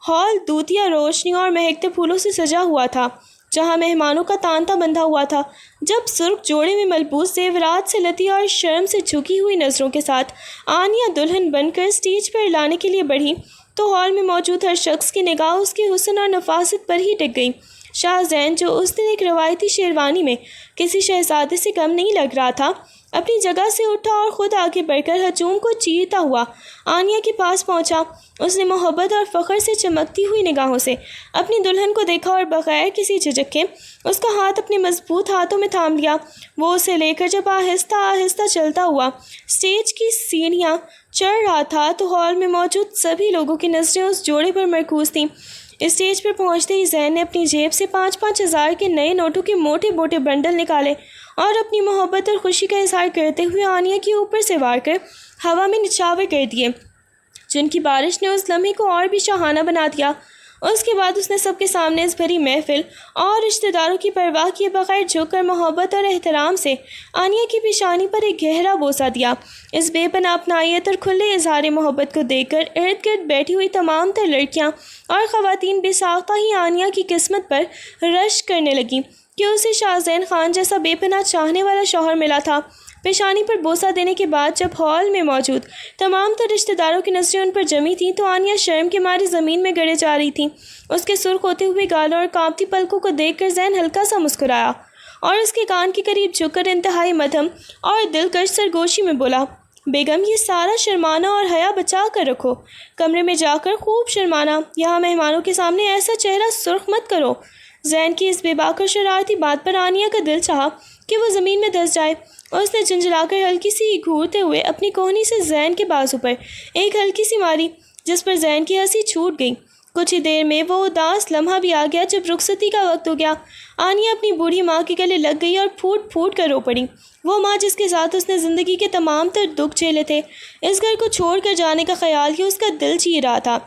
ہال دودھیا روشنیوں اور مہکتے پھولوں سے سجا ہوا تھا، جہاں مہمانوں کا تانتا بندھا ہوا تھا۔ جب سرخ جوڑے میں ملبوس زیورات سے لتی اور شرم سے جھکی ہوئی نظروں کے ساتھ آنیا دلہن بن کر اسٹیج پر لانے کے لیے بڑھی تو ہال میں موجود ہر شخص کی نگاہ اس کے حسن اور نفاست پر ہی ٹک گئی۔ شاہ زین، جو اس دن ایک روایتی شیروانی میں کسی شہزادے سے کم نہیں لگ رہا تھا، اپنی جگہ سے اٹھا اور خود آگے بڑھ کر ہجوم کو چیرتا ہوا آنیا کے پاس پہنچا۔ اس نے محبت اور فخر سے چمکتی ہوئی نگاہوں سے اپنی دلہن کو دیکھا اور بغیر کسی جھجک کے اس کا ہاتھ اپنے مضبوط ہاتھوں میں تھام لیا۔ وہ اسے لے کر جب آہستہ آہستہ چلتا ہوا اسٹیج کی سیڑھیاں چڑھ رہا تھا تو ہال میں موجود سبھی لوگوں کی نظریں اس جوڑے پر مرکوز تھیں۔ اسٹیج پر پہنچتے ہی زین نے اپنی جیب سے 5-5 ہزار کے نئے نوٹوں کے موٹے موٹے بنڈل نکالے اور اپنی محبت اور خوشی کا اظہار کرتے ہوئے آنیا کے اوپر سے وار کر ہوا میں نچھاور کر دیے، جن کی بارش نے اس لمحے کو اور بھی شاہانہ بنا دیا۔ اس کے بعد اس نے سب کے سامنے اس بھری محفل اور رشتہ داروں کی پرواہ کیے بغیر جھک کر محبت اور احترام سے آنیہ کی پیشانی پر ایک گہرا بوسہ دیا۔ اس بے پناہ اپنائیت اور کھلے اظہار محبت کو دیکھ کر ارد گرد بیٹھی ہوئی تمام تر لڑکیاں اور خواتین بے ساختہ ہی آنیہ کی قسمت پر رشک کرنے لگیں کہ اسے شاہ زین خان جیسا بے پناہ چاہنے والا شوہر ملا تھا۔ پیشانی پر بوسہ دینے کے بعد جب ہال میں موجود تمام تر رشتہ داروں کی نظریں ان پر جمی تھیں تو آنیہ شرم کے مارے زمین میں گڑے جا رہی تھیں۔ اس کے سرخ ہوتے ہوئے گالوں اور کانپتی پلکوں کو دیکھ کر زین ہلکا سا مسکرایا اور اس کے کان کے قریب جھک کر انتہائی مدھم اور دلکش سرگوشی میں بولا، بیگم یہ سارا شرمانا اور حیا بچا کر رکھو، کمرے میں جا کر خوب شرمانا، یہاں مہمانوں کے سامنے ایسا چہرہ سرخ مت کرو۔ زین کی اس بے باک اور شرارتی بات پر آنیہ کا دل چاہا کہ وہ زمین میں دھس جائے۔ اس نے جھنجھلا کر ہلکی سی گھورتے ہوئے اپنی کوہنی سے زین کے بازو پر ایک ہلکی سی ماری، جس پر زین کی ہنسی چھوٹ گئی۔ کچھ ہی دیر میں وہ اداس لمحہ بھی آ گیا جب رخصتی کا وقت ہو گیا۔ آنیہ اپنی بوڑھی ماں کے گلے لگ گئی اور پھوٹ پھوٹ کر رو پڑی، وہ ماں جس کے ساتھ اس نے زندگی کے تمام تر دکھ جھیلے تھے۔ اس گھر کو چھوڑ کر جانے کا خیال ہی اس کا دل چیر رہا تھا۔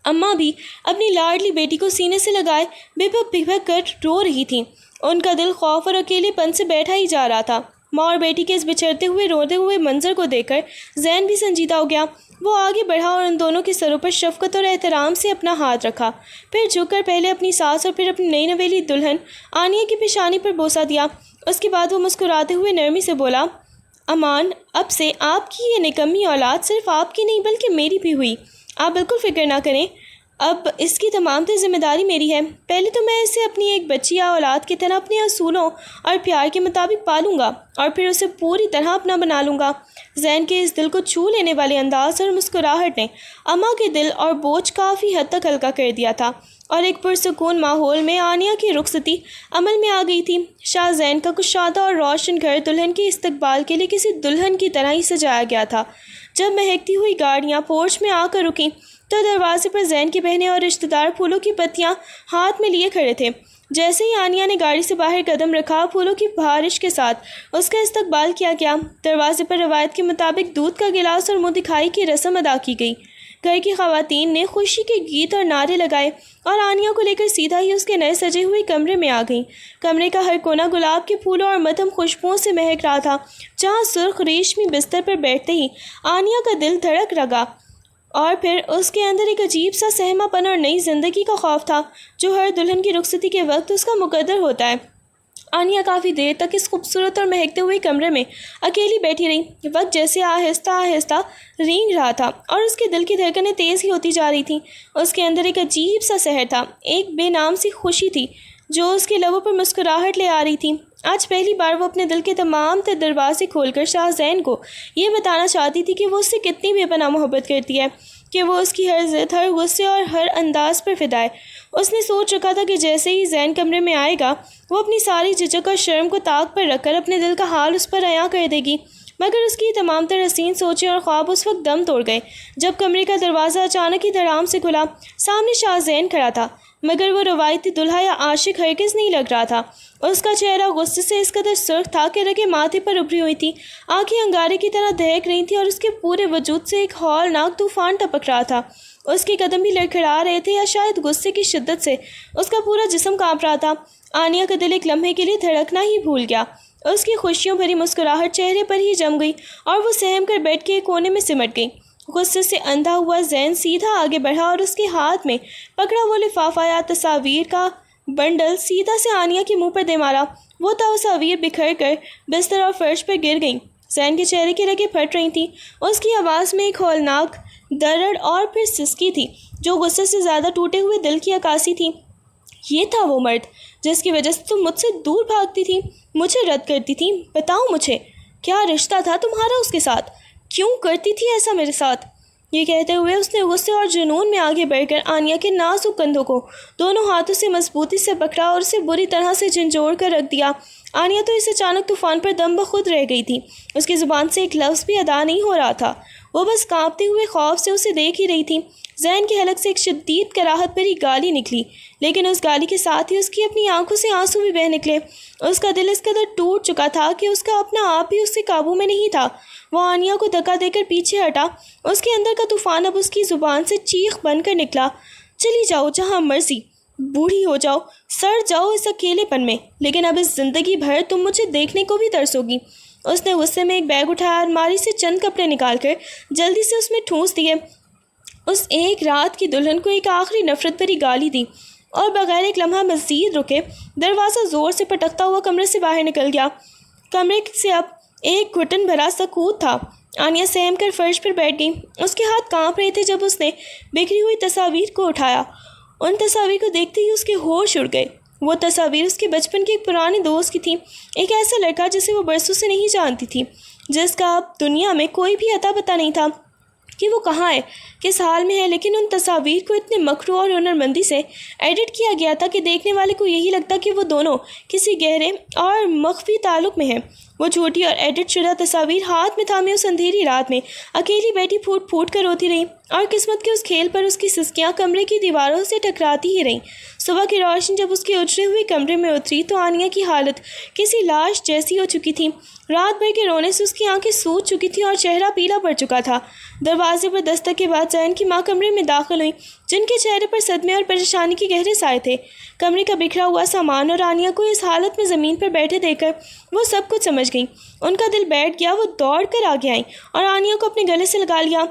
اماں بھی اپنی لاڈلی بیٹی کو سینے سے لگائے بھبک بھبک کر رو رہی تھیں۔ ان کا دل خوف اور اکیلے پن سے بیٹھا ہی جا رہا تھا۔ ماں اور بیٹی کے اس بچھڑتے ہوئے روتے ہوئے منظر کو دیکھ کر زین بھی سنجیدہ ہو گیا۔ وہ آگے بڑھا اور ان دونوں کے سروں پر شفقت اور احترام سے اپنا ہاتھ رکھا، پھر جھک کر پہلے اپنی ساس اور پھر اپنی نئی نویلی دلہن آنیہ کی پیشانی پر بوسہ دیا۔ اس کے بعد وہ مسکراتے ہوئے نرمی سے بولا، امان، اب سے آپ کی یہ نکمی اولاد صرف آپ کی نہیں بلکہ میری بھی ہوئی۔ آپ بالکل فکر نہ کریں، اب اس کی تمام تر ذمہ داری میری ہے۔ پہلے تو میں اسے اپنی ایک بچی یا اولاد کی طرح اپنے اصولوں اور پیار کے مطابق پالوں گا اور پھر اسے پوری طرح اپنا بنا لوں گا۔ زین کے اس دل کو چھو لینے والے انداز اور مسکراہٹ نے اماں کے دل اور بوجھ کافی حد تک ہلکا کر دیا تھا، اور ایک پرسکون ماحول میں آنیہ کی رخصتی عمل میں آ گئی تھی۔ شاہ زین کا کشادہ اور روشن گھر دلہن کے استقبال کے لیے کسی دلہن کی طرح ہی سجایا گیا تھا۔ جب مہکتی ہوئی گاڑیاں پورچ میں آ کر رکیں تو دروازے پر زین کی بہنیں اور رشتہ دار پھولوں کی پتیاں ہاتھ میں لیے کھڑے تھے۔ جیسے ہی آنیہ نے گاڑی سے باہر قدم رکھا، پھولوں کی بارش کے ساتھ اس کا استقبال کیا گیا۔ دروازے پر روایت کے مطابق دودھ کا گلاس اور منہ دکھائی کی رسم ادا کی گئی۔ گھر کی خواتین نے خوشی کے گیت اور نعرے لگائے اور آنیہ کو لے کر سیدھا ہی اس کے نئے سجے ہوئے کمرے میں آ گئیں۔ کمرے کا ہر کونا گلاب کے پھولوں اور مدھم خوشبوؤں سے مہک رہا تھا، جہاں سرخ ریشمی بستر پر بیٹھتے ہی آنیہ کا دل دھڑک لگا، اور پھر اس کے اندر ایک عجیب سا سہما پن اور نئی زندگی کا خوف تھا جو ہر دلہن کی رخصتی کے وقت اس کا مقدر ہوتا ہے۔ آنیہ کافی دیر تک اس خوبصورت اور مہکتے ہوئے کمرے میں اکیلی بیٹھی رہی۔ وقت جیسے آہستہ آہستہ رینگ رہا تھا اور اس کے دل کی دھڑکنیں تیز ہی ہوتی جا رہی تھیں۔ اس کے اندر ایک عجیب سا سحر تھا، ایک بے نام سی خوشی تھی جو اس کے لبوں پر مسکراہٹ لے آ رہی تھی۔ آج پہلی بار وہ اپنے دل کے تمام تر دروازے کھول کر شاہ زین کو یہ بتانا چاہتی تھی کہ وہ اس سے کتنی بے پناہ محبت کرتی ہے، کہ وہ اس کی ہر ضد، ہر غصے اور ہر انداز پر فدا ہے۔ اس نے سوچ رکھا تھا کہ جیسے ہی زین کمرے میں آئے گا وہ اپنی ساری جھجک اور شرم کو طاق پر رکھ کر اپنے دل کا حال اس پر عیاں کر دے گی، مگر اس کی تمام تر حسین سوچیں اور خواب اس وقت دم توڑ گئے جب کمرے کا دروازہ اچانک ہی دھڑام سے کھلا۔ سامنے شاہ زین کھڑا تھا، مگر وہ روایتی دلہا یا عاشق ہرگز نہیں لگ رہا تھا۔ اس کا چہرہ غصے سے اس قدر سرخ تھا کہ رگیں ماتھے پر ابھری ہوئی تھیں، آنکھیں انگارے کی طرح دہک رہی تھیں اور اس کے پورے وجود سے ایک ہولناک طوفان ٹپک رہا تھا۔ اس کے قدم بھی لڑکھڑا رہے تھے یا شاید غصے کی شدت سے اس کا پورا جسم کانپ رہا تھا۔ آنیہ کا دل ایک لمحے کے لیے دھڑکنا ہی بھول گیا۔ اس کی خوشیوں بھری مسکراہٹ چہرے پر ہی جم گئی اور وہ سہم کر بیٹھ کے ایک کونے میں سمٹ گئی۔ غصے سے اندھا ہوا زین سیدھا آگے بڑھا اور اس کے ہاتھ میں پکڑا وہ لفافہ یا تصاویر کا بنڈل سیدھا سے آنیہ کے منہ پر دے مارا۔ وہ تصاویر بکھر کر بستر اور فرش پر گر گئیں۔ زین کے چہرے کی رگیں پھٹ رہی تھیں، اس کی آواز میں ایک ہولناک درڑ اور پھر سسکی تھی جو غصے سے زیادہ ٹوٹے ہوئے دل کی عکاسی تھی۔ یہ تھا وہ مرد جس کی وجہ سے تم مجھ سے دور بھاگتی تھی، مجھے رد کرتی تھی۔ بتاؤ مجھے، کیا رشتہ تھا تمہارا اس کے ساتھ؟ کیوں کرتی تھی ایسا میرے ساتھ؟ یہ کہتے ہوئے اس نے غصے اور جنون میں آگے بڑھ کر آنیہ کے نازک کندھوں کو دونوں ہاتھوں سے مضبوطی سے پکڑا اور اسے بری طرح سے جھنجھوڑ کر رکھ دیا۔ آنیہ تو اس اچانک طوفان پر دم بخود رہ گئی تھی، اس کی زبان سے ایک لفظ بھی ادا نہیں ہو رہا تھا، وہ بس کانپتے ہوئے خوف سے اسے دیکھ ہی رہی تھی۔ زین کے حلق سے ایک شدید کراہت بھری گالی نکلی، لیکن اس گالی کے ساتھ ہی اس کی اپنی آنکھوں سے آنسو بھی بہہ نکلے۔ اس کا دل اس قدر ٹوٹ چکا تھا کہ اس کا اپنا آپ بھی اس سے قابو میں نہیں تھا۔ وہ آنیہ کو دھکا دے کر پیچھے ہٹا، اس کے اندر کا طوفان اب اس کی زبان سے چیخ بن کر نکلا، چلی جاؤ جہاں مرضی، بوڑھی ہو جاؤ، سڑ جاؤ اس اکیلے پن میں، لیکن اب اس زندگی بھر تم مجھے دیکھنے کو بھی ترسو گی۔ اس نے غصے میں ایک بیگ اٹھایا، الماری سے چند کپڑے نکال کر جلدی سے اس میں ٹھونس دیے، اس ایک رات کی دلہن کو ایک آخری نفرت بھری گالی دی اور بغیر ایک لمحہ مزید رکے دروازہ زور سے پٹکتا ہوا کمرے سے باہر نکل گیا۔ کمرے سے اب ایک گھٹن بھرا سکوت تھا۔ آنیا سہم کر فرش پر بیٹھ گئی، اس کے ہاتھ کانپ رہے تھے جب اس نے بکھری ہوئی تصاویر کو اٹھایا۔ ان تصاویر کو دیکھتے ہی اس کے ہوش اڑ گئے۔ وہ تصاویر اس کے بچپن کے ایک پرانے دوست کی تھیں، ایک ایسا لڑکا جسے وہ برسوں سے نہیں جانتی تھی، جس کا اب دنیا میں کوئی بھی اتا پتہ نہیں تھا کہ وہ کہاں ہے، کس حال میں ہے، لیکن ان تصاویر کو اتنے مکرو اور ہنرمندی سے ایڈٹ کیا گیا تھا کہ دیکھنے والے کو یہی لگتا کہ وہ دونوں کسی گہرے اور مخفی تعلق میں ہیں۔ وہ چھوٹی اور ایڈٹ شدہ تصاویر ہاتھ میں تھامے اس اندھیری رات میں اکیلی بیٹھی پھوٹ پھوٹ کر روتی رہی، اور قسمت کے اس کھیل پر اس کی سسکیاں کمرے کی دیواروں سے ٹکراتی ہی رہیں۔ صبح کی روشنی جب اس کے اجڑے ہوئے کمرے میں اتری تو آنیا کی حالت کسی لاش جیسی ہو چکی تھی۔ رات بھر کے رونے سے اس کی آنکھیں سوج چکی تھیں اور چہرہ پیلا پڑ چکا تھا۔ دروازے پر دستک کے بعد زین کی ماں کمرے میں داخل ہوئی، جن کے چہرے پر صدمے اور پریشانی کے گہرے سائے تھے۔ کمرے کا بکھرا ہوا سامان اور آنیا کو اس حالت میں زمین پر بیٹھے دیکھ کر وہ سب کچھ سمجھ گئیں۔ ان کا دل بیٹھ گیا، وہ دوڑ کر آگے آئیں اور آنیا کو اپنے گلے سے لگا لیا۔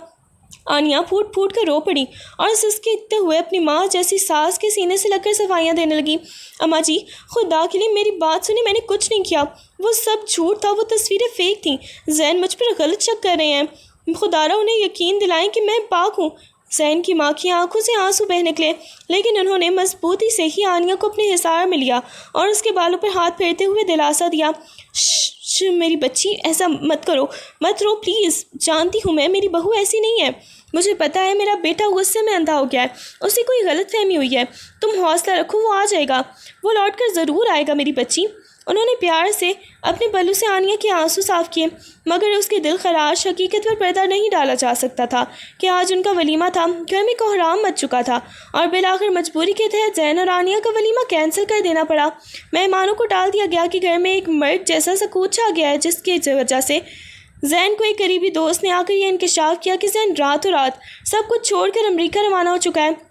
آنیا پھوٹ پھوٹ کر رو پڑی اور سسکتے ہوئے اپنی ماں جیسی ساس کے سینے سے لگ کر صفائیاں دینے لگی۔ اماں جی، خدا کے لیے میری بات سنیں، میں نے کچھ نہیں کیا، وہ سب جھوٹ تھا، وہ تصویریں فیک تھیں، زین مجھ پر غلط شک کر رہے ہیں، خدا را انہیں یقین دلائیں کہ میں پاک ہوں۔ زین کی ماں کی آنکھوں سے آنسو بہہ نکلے، لیکن انہوں نے مضبوطی سے ہی آنیا کو اپنے حصار میں لیا اور اس کے بالوں پر ہاتھ پھیرتے ہوئے دلاسا دیا۔ شش میری بچی، ایسا مت کرو، مت رو پلیز، جانتی ہوں میں، میری بہو ایسی نہیں ہے، مجھے پتہ ہے میرا بیٹا غصے میں اندھا ہو گیا ہے، اسے کوئی غلط فہمی ہوئی ہے، تم حوصلہ رکھو، وہ آ جائے گا، وہ لوٹ کر ضرور آئے گا میری بچی۔ انہوں نے پیار سے اپنے پلو سے آنیا کے آنسو صاف کیے، مگر اس کے دل خراش حقیقت پر پردہ نہیں ڈالا جا سکتا تھا کہ آج ان کا ولیمہ تھا۔ گھر میں کوہرام مچ چکا تھا اور بالآخر مجبوری کے تحت زین اور آنیا کا ولیمہ کینسل کر دینا پڑا۔ مہمانوں کو ٹال دیا گیا کہ گھر میں ایک مرگ جیسا سکوت چھا گیا ہے، جس کی وجہ سے زین کو ایک قریبی دوست نے آ کر یہ انکشاف کیا کہ زین راتوں رات سب کچھ چھوڑ کر امریکہ روانہ ہو چکا ہے۔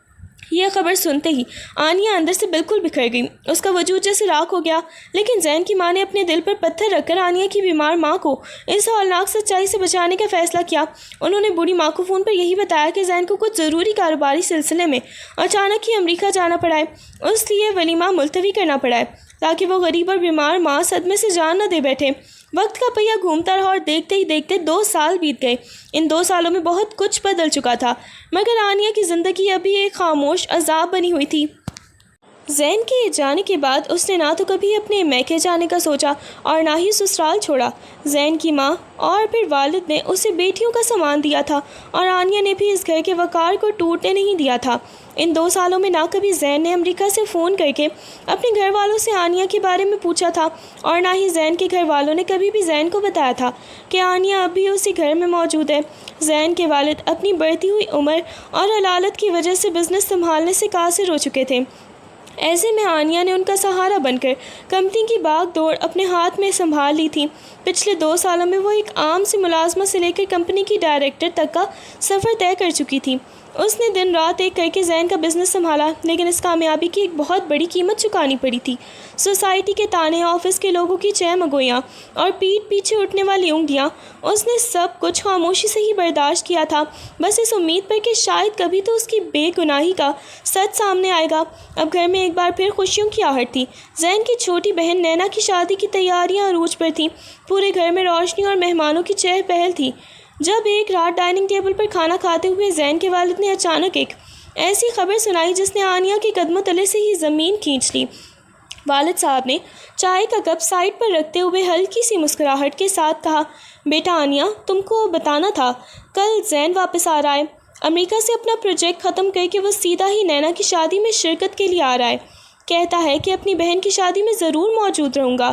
یہ خبر سنتے ہی آنیا اندر سے بالکل بکھر گئی، اس کا وجود جیسے راکھ ہو گیا، لیکن زین کی ماں نے اپنے دل پر پتھر رکھ کر آنیا کی بیمار ماں کو اس ہولناک سچائی سے بچانے کا فیصلہ کیا۔ انہوں نے بوڑھی ماں کو فون پر یہی بتایا کہ زین کو کچھ ضروری کاروباری سلسلے میں اچانک ہی امریکہ جانا پڑا ہے، اس لیے ولیمہ ملتوی کرنا پڑا ہے تاکہ وہ غریب اور بیمار ماں صدمے سے جان نہ دے بیٹھے۔ وقت کا پہیہ گھومتا رہا اور دیکھتے ہی دیکھتے 2 سال بیت گئے۔ ان 2 سالوں میں بہت کچھ بدل چکا تھا، مگر آنیا کی زندگی ابھی ایک خاموش عذاب بنی ہوئی تھی۔ زین کے جانے کے بعد اس نے نہ تو کبھی اپنے میکے جانے کا سوچا اور نہ ہی سسرال چھوڑا۔ زین کی ماں اور پھر والد نے اسے بیٹیوں کا سامان دیا تھا اور آنیا نے بھی اس گھر کے وقار کو ٹوٹنے نہیں دیا تھا۔ ان 2 سالوں میں نہ کبھی زین نے امریکہ سے فون کر کے اپنے گھر والوں سے آنیا کے بارے میں پوچھا تھا اور نہ ہی زین کے گھر والوں نے کبھی بھی زین کو بتایا تھا کہ آنیا اب بھی اسی گھر میں موجود ہے۔ زین کے والد اپنی بڑھتی ہوئی عمر اور علالت کی وجہ سے بزنس سنبھالنے سے قاصر ہو چکے تھے۔ ایسے میں آنیا نے ان کا سہارا بن کر کمپنی کی باغ دوڑ اپنے ہاتھ میں سنبھال لی تھی۔ پچھلے 2 سالوں میں وہ ایک عام سی ملازمہ سے لے کر کمپنی کی ڈائریکٹر تک کا سفر طے کر چکی تھی۔ اس نے دن رات ایک کر کے زین کا بزنس سنبھالا، لیکن اس کامیابی کی ایک بہت بڑی قیمت چکانی پڑی تھی۔ سوسائٹی کے تانے، آفس کے لوگوں کی چہ مگویاں اور پیٹھ پیچھے اٹھنے والی انگلیاں، اس نے سب کچھ خاموشی سے ہی برداشت کیا تھا، بس اس امید پر کہ شاید کبھی تو اس کی بے گناہی کا سچ سامنے آئے گا۔ اب گھر میں ایک بار پھر خوشیوں کی آہٹ تھی۔ زین کی چھوٹی بہن نینا کی شادی کی تیاریاں عروج پر تھیں، پورے گھر میں روشنی اور مہمانوں کی چہل پہل تھی۔ جب ایک رات ڈائننگ ٹیبل پر کھانا کھاتے ہوئے زین کے والد نے اچانک ایک ایسی خبر سنائی جس نے آنیا کے قدموں تلے سے ہی زمین کھینچ لی۔ والد صاحب نے چائے کا کپ سائڈ پر رکھتے ہوئے ہلکی سی مسکراہٹ کے ساتھ کہا، بیٹا آنیا، تم کو بتانا تھا، کل زین واپس آ رہا ہے امریکہ سے، اپنا پروجیکٹ ختم کر کے وہ سیدھا ہی نینا کی شادی میں شرکت کے لیے آ رہا ہے، کہتا ہے کہ اپنی بہن کی شادی میں ضرور موجود رہوں گا۔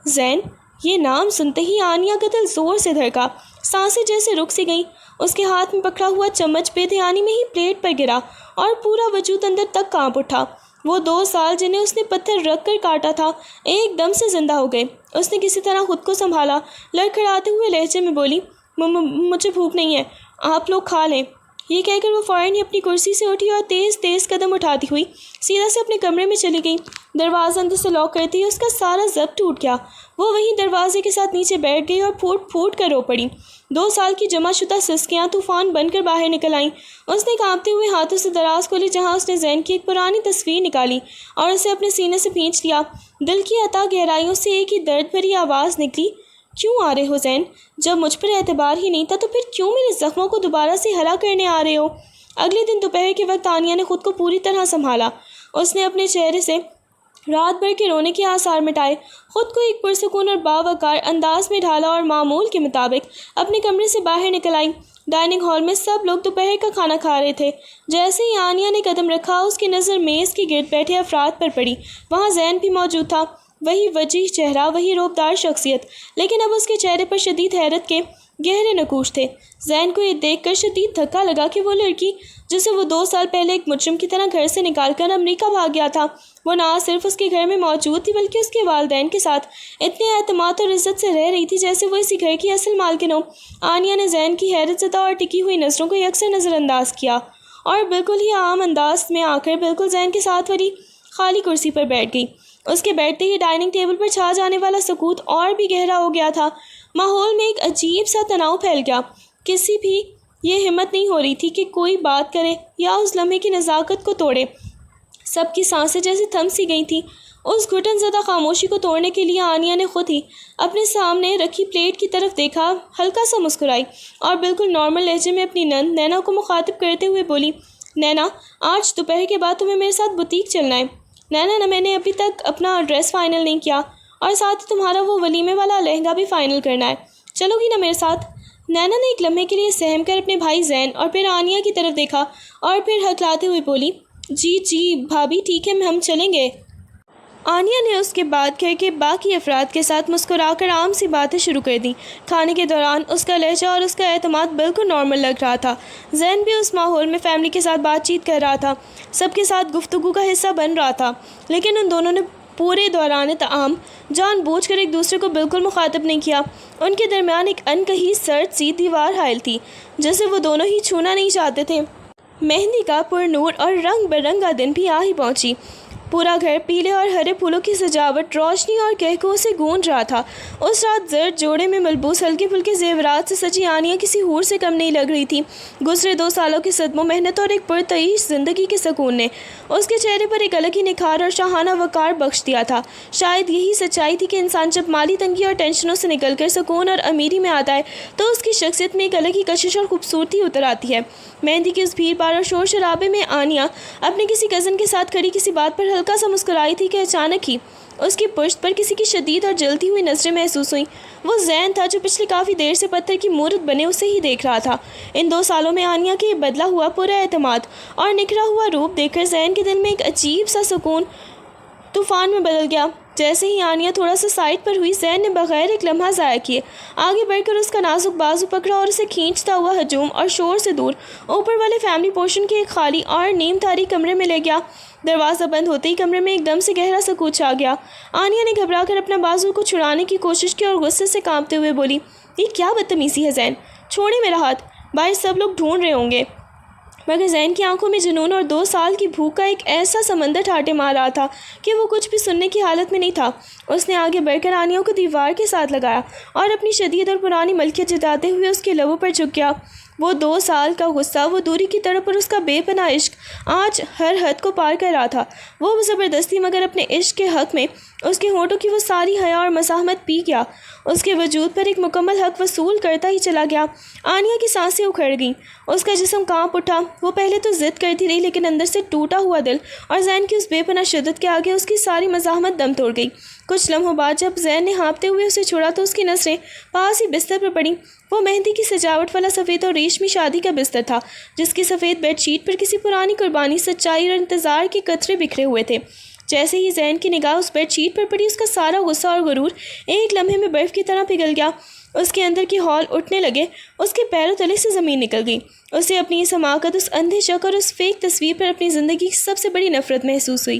زین، یہ نام سنتے ہی آنیا کا دل زور سے دھڑکا، سانسیں جیسے رک سی گئیں، اس کے ہاتھ میں پکڑا ہوا چمچ بے دھیانی میں ہی پلیٹ پر گرا اور پورا وجود اندر تک کانپ اٹھا۔ وہ 2 سال جنہیں اس نے پتھر رکھ کر کاٹا تھا ایک دم سے زندہ ہو گئے۔ اس نے کسی طرح خود کو سنبھالا، لڑکھڑاتے ہوئے لہجے میں بولی، مجھے بھوک نہیں ہے، آپ لوگ کھا لیں۔ یہ کہہ کر وہ فوراً ہی اپنی کرسی سے اٹھی اور تیز تیز قدم اٹھاتی ہوئی سیدھا سے اپنے کمرے میں چلی گئی۔ دروازہ اندر سے لاک کرتے ہی اس کا سارا ضبط ٹوٹ گیا۔ وہ وہیں دروازے کے ساتھ نیچے بیٹھ گئی اور پھوٹ پھوٹ کر رو پڑی۔ 2 سال کی جمع شدہ سسکیاں طوفان بن کر باہر نکل آئیں۔ اس نے کانپتے ہوئے ہاتھوں سے دراز کھولے جہاں اس نے زین کی ایک پرانی تصویر نکالی اور اسے اپنے سینے سے کھینچ لیا۔ دل کی اتھاہ گہرائیوں سے ایک ہی درد بھری آواز نکلی، کیوں آ رہے ہو زین؟ جب مجھ پر اعتبار ہی نہیں تھا تو پھر کیوں میرے زخموں کو دوبارہ سے ہلا کرنے آ رہے ہو؟ اگلے دن دوپہر کے وقت آنیہ نے خود کو پوری طرح سنبھالا۔ اس نے اپنے چہرے سے رات بھر کے رونے کے آثار مٹائے، خود کو ایک پرسکون اور باوقار انداز میں ڈھالا اور معمول کے مطابق اپنے کمرے سے باہر نکل آئی۔ ڈائننگ ہال میں سب لوگ دوپہر کا کھانا کھا رہے تھے۔ جیسے ہی آنیہ نے قدم رکھا اس کی نظر میز کے گرد بیٹھے افراد پر پڑی۔ وہاں زین بھی موجود تھا، وہی وجیح چہرہ، وہی رعبدار شخصیت، لیکن اب اس کے چہرے پر شدید حیرت کے گہرے نقوش تھے۔ زین کو یہ دیکھ کر شدید دھکا لگا کہ وہ لڑکی جسے وہ 2 سال پہلے ایک مجرم کی طرح گھر سے نکال کر امریکہ بھاگ گیا تھا، وہ نہ صرف اس کے گھر میں موجود تھی بلکہ اس کے والدین کے ساتھ اتنے اعتماد اور عزت سے رہ رہی تھی جیسے وہ اسی گھر کی اصل مالکن ہو۔ آنیہ نے زین کی حیرت زدہ اور ٹکی ہوئی نظروں کو یکسر نظر انداز کیا اور بالکل ہی عام انداز میں آ کر بالکل زین کے ساتھ والی خالی کرسی پر بیٹھ گئی۔ اس کے بیٹھتے ہی ڈائننگ ٹیبل پر چھا جانے والا سکوت اور بھی گہرا ہو گیا تھا۔ ماحول میں ایک عجیب سا تناؤ پھیل گیا۔ کسی بھی یہ ہمت نہیں ہو رہی تھی کہ کوئی بات کرے یا اس لمحے کی نزاکت کو توڑے۔ سب کی سانسیں جیسے تھم سی گئی تھیں۔ اس گھٹن زدہ خاموشی کو توڑنے کے لیے آنیہ نے خود ہی اپنے سامنے رکھی پلیٹ کی طرف دیکھا، ہلکا سا مسکرائی اور بالکل نارمل لہجے میں اپنی نند نینا کو مخاطب کرتے ہوئے بولی، نینا، آج دوپہر کے بعد تمہیں میرے ساتھ بوتیک چلنا ہے۔ نینا، میں نے ابھی تک اپنا ایڈریس فائنل نہیں کیا اور ساتھ ہی تمہارا وہ ولیمے والا لہنگا بھی فائنل کرنا ہے، چلو گی نا میرے ساتھ؟ نینا نے ایک لمحے کے لیے سہم کر اپنے بھائی زین اور پھر آنیہ کی طرف دیکھا اور پھر ہکلاتے ہوئے بولی، جی بھابھی ٹھیک ہے، ہم چلیں گے۔ آنیہ نے اس کے بعد گھر کے باقی افراد کے ساتھ مسکرا کر عام سی باتیں شروع کر دیں۔ کھانے کے دوران اس کا لہجہ اور اس کا اعتماد بالکل نارمل لگ رہا تھا۔ زین بھی اس ماحول میں فیملی کے ساتھ بات چیت کر رہا تھا، سب کے ساتھ گفتگو کا حصہ بن رہا تھا، لیکن ان دونوں نے پورے دوران طعام جان بوجھ کر ایک دوسرے کو بالکل مخاطب نہیں کیا۔ ان کے درمیان ایک انکہی سرد سی دیوار حائل تھی جسے وہ دونوں ہی چھونا نہیں چاہتے تھے۔ مہندی کا پر نور اور رنگ برنگا دن بھی آ ہی پہنچی۔ پورا گھر پیلے اور ہرے پھولوں کی سجاوٹ، روشنی اور کہکہوں سے گونج رہا تھا۔ اس رات زرد جوڑے میں ملبوس ہلکے پھلکے زیورات سے سجی آنیہ کسی حور سے کم نہیں لگ رہی تھی۔ گزرے 2 سالوں کے صدموں، محنت اور ایک پرتعیش زندگی کے سکون نے اس کے چہرے پر ایک الگ ہی نکھار اور شاہانہ وقار بخش دیا تھا۔ شاید یہی سچائی تھی کہ انسان جب مالی تنگی اور ٹینشنوں سے نکل کر سکون اور امیری میں آتا ہے تو اس کی شخصیت میں ایک الگ ہی کشش اور خوبصورتی اتر آتی ہے۔ مہندی کی اس بھیڑ بھاڑ اور شور شرابے میں آنیہ اپنے کسی کزن کے ساتھ کھڑی کسی بات پر ہلکا سا مسکرائی تھی کہ اچانک ہی اس کی پشت پر کسی کی شدید اور جلتی ہوئی نظریں محسوس ہوئیں۔ وہ زین تھا جو پچھلے کافی دیر سے پتھر کی مورت بنے اسے ہی دیکھ رہا تھا۔ ان 2 سالوں میں آنیہ کے بدلا ہوا پورا اعتماد اور نکھرا ہوا روپ دیکھ کر زین کے دل میں ایک عجیب سا سکون طوفان میں بدل گیا۔ جیسے ہی آنیہ تھوڑا سا سائڈ پر ہوئی، زین نے بغیر ایک لمحہ ضائع کیے آگے بڑھ کر اس کا نازک بازو پکڑا اور اسے کھینچتا ہوا ہجوم اور شور سے دور اوپر والے فیملی پورشن کے ایک خالی اور نیم تاریک کمرے میں لے گیا۔ دروازہ بند ہوتے ہی کمرے میں ایک دم سے گہرا سکوت چھا گیا۔ آنیہ نے گھبرا کر اپنا بازو کو چھڑانے کی کوشش کی اور غصے سے کانپتے ہوئے بولی، یہ کیا بدتمیزی ہے زین؟ چھوڑے میرا ہاتھ، باہر سب لوگ ڈھونڈ رہے ہوں گے۔ مگر زین کی آنکھوں میں جنون اور 2 سال کی بھوک کا ایک ایسا سمندر ٹھاٹے مار رہا تھا کہ وہ کچھ بھی سننے کی حالت میں نہیں تھا۔ اس نے آگے بڑھ کر آنیہ کو دیوار کے ساتھ لگایا اور اپنی شدید اور پرانی ملکیت جتاتے ہوئے اس کے لبوں پر جھک گیا۔ وہ 2 سال کا غصہ، وہ دوری کی تڑپ اور اس کا بے پناہ عشق آج ہر حد کو پار کر رہا تھا۔ وہ زبردستی مگر اپنے عشق کے حق میں اس کے ہونٹوں کی وہ ساری حیا اور مزاحمت پی گیا، اس کے وجود پر ایک مکمل حق وصول کرتا ہی چلا گیا۔ آنیہ کی سانسیں اکھڑ گئیں، اس کا جسم کانپ اٹھا۔ وہ پہلے تو ضد کرتی رہی لیکن اندر سے ٹوٹا ہوا دل اور زین کی اس بے پناہ شدت کے آگے اس کی ساری مزاحمت دم توڑ گئی۔ کچھ لمحوں بعد جب زین نے ہانپتے ہوئے اسے چھوڑا تو اس کی نظریں پاس ہی بستر پر پڑیں۔ وہ مہندی کی سجاوٹ والا سفید اور ریشمی شادی کا بستر تھا جس کی سفید بیڈ شیٹ پر کسی پرانی قربانی، سچائی اور انتظار کے قطرے بکھرے ہوئے تھے۔ جیسے ہی زین کی نگاہ اس بیڈ شیٹ پر پڑی، اس کا سارا غصہ اور غرور ایک لمحے میں برف کی طرح پگھل گیا۔ اس کے اندر کی ہال اٹھنے لگے، اس کے پیروں تلے سے زمین نکل گئی۔ اسے اپنی اس حماقت، اس اندھے شک اور اس فیک تصویر پر اپنی زندگی کی سب سے بڑی نفرت محسوس ہوئی۔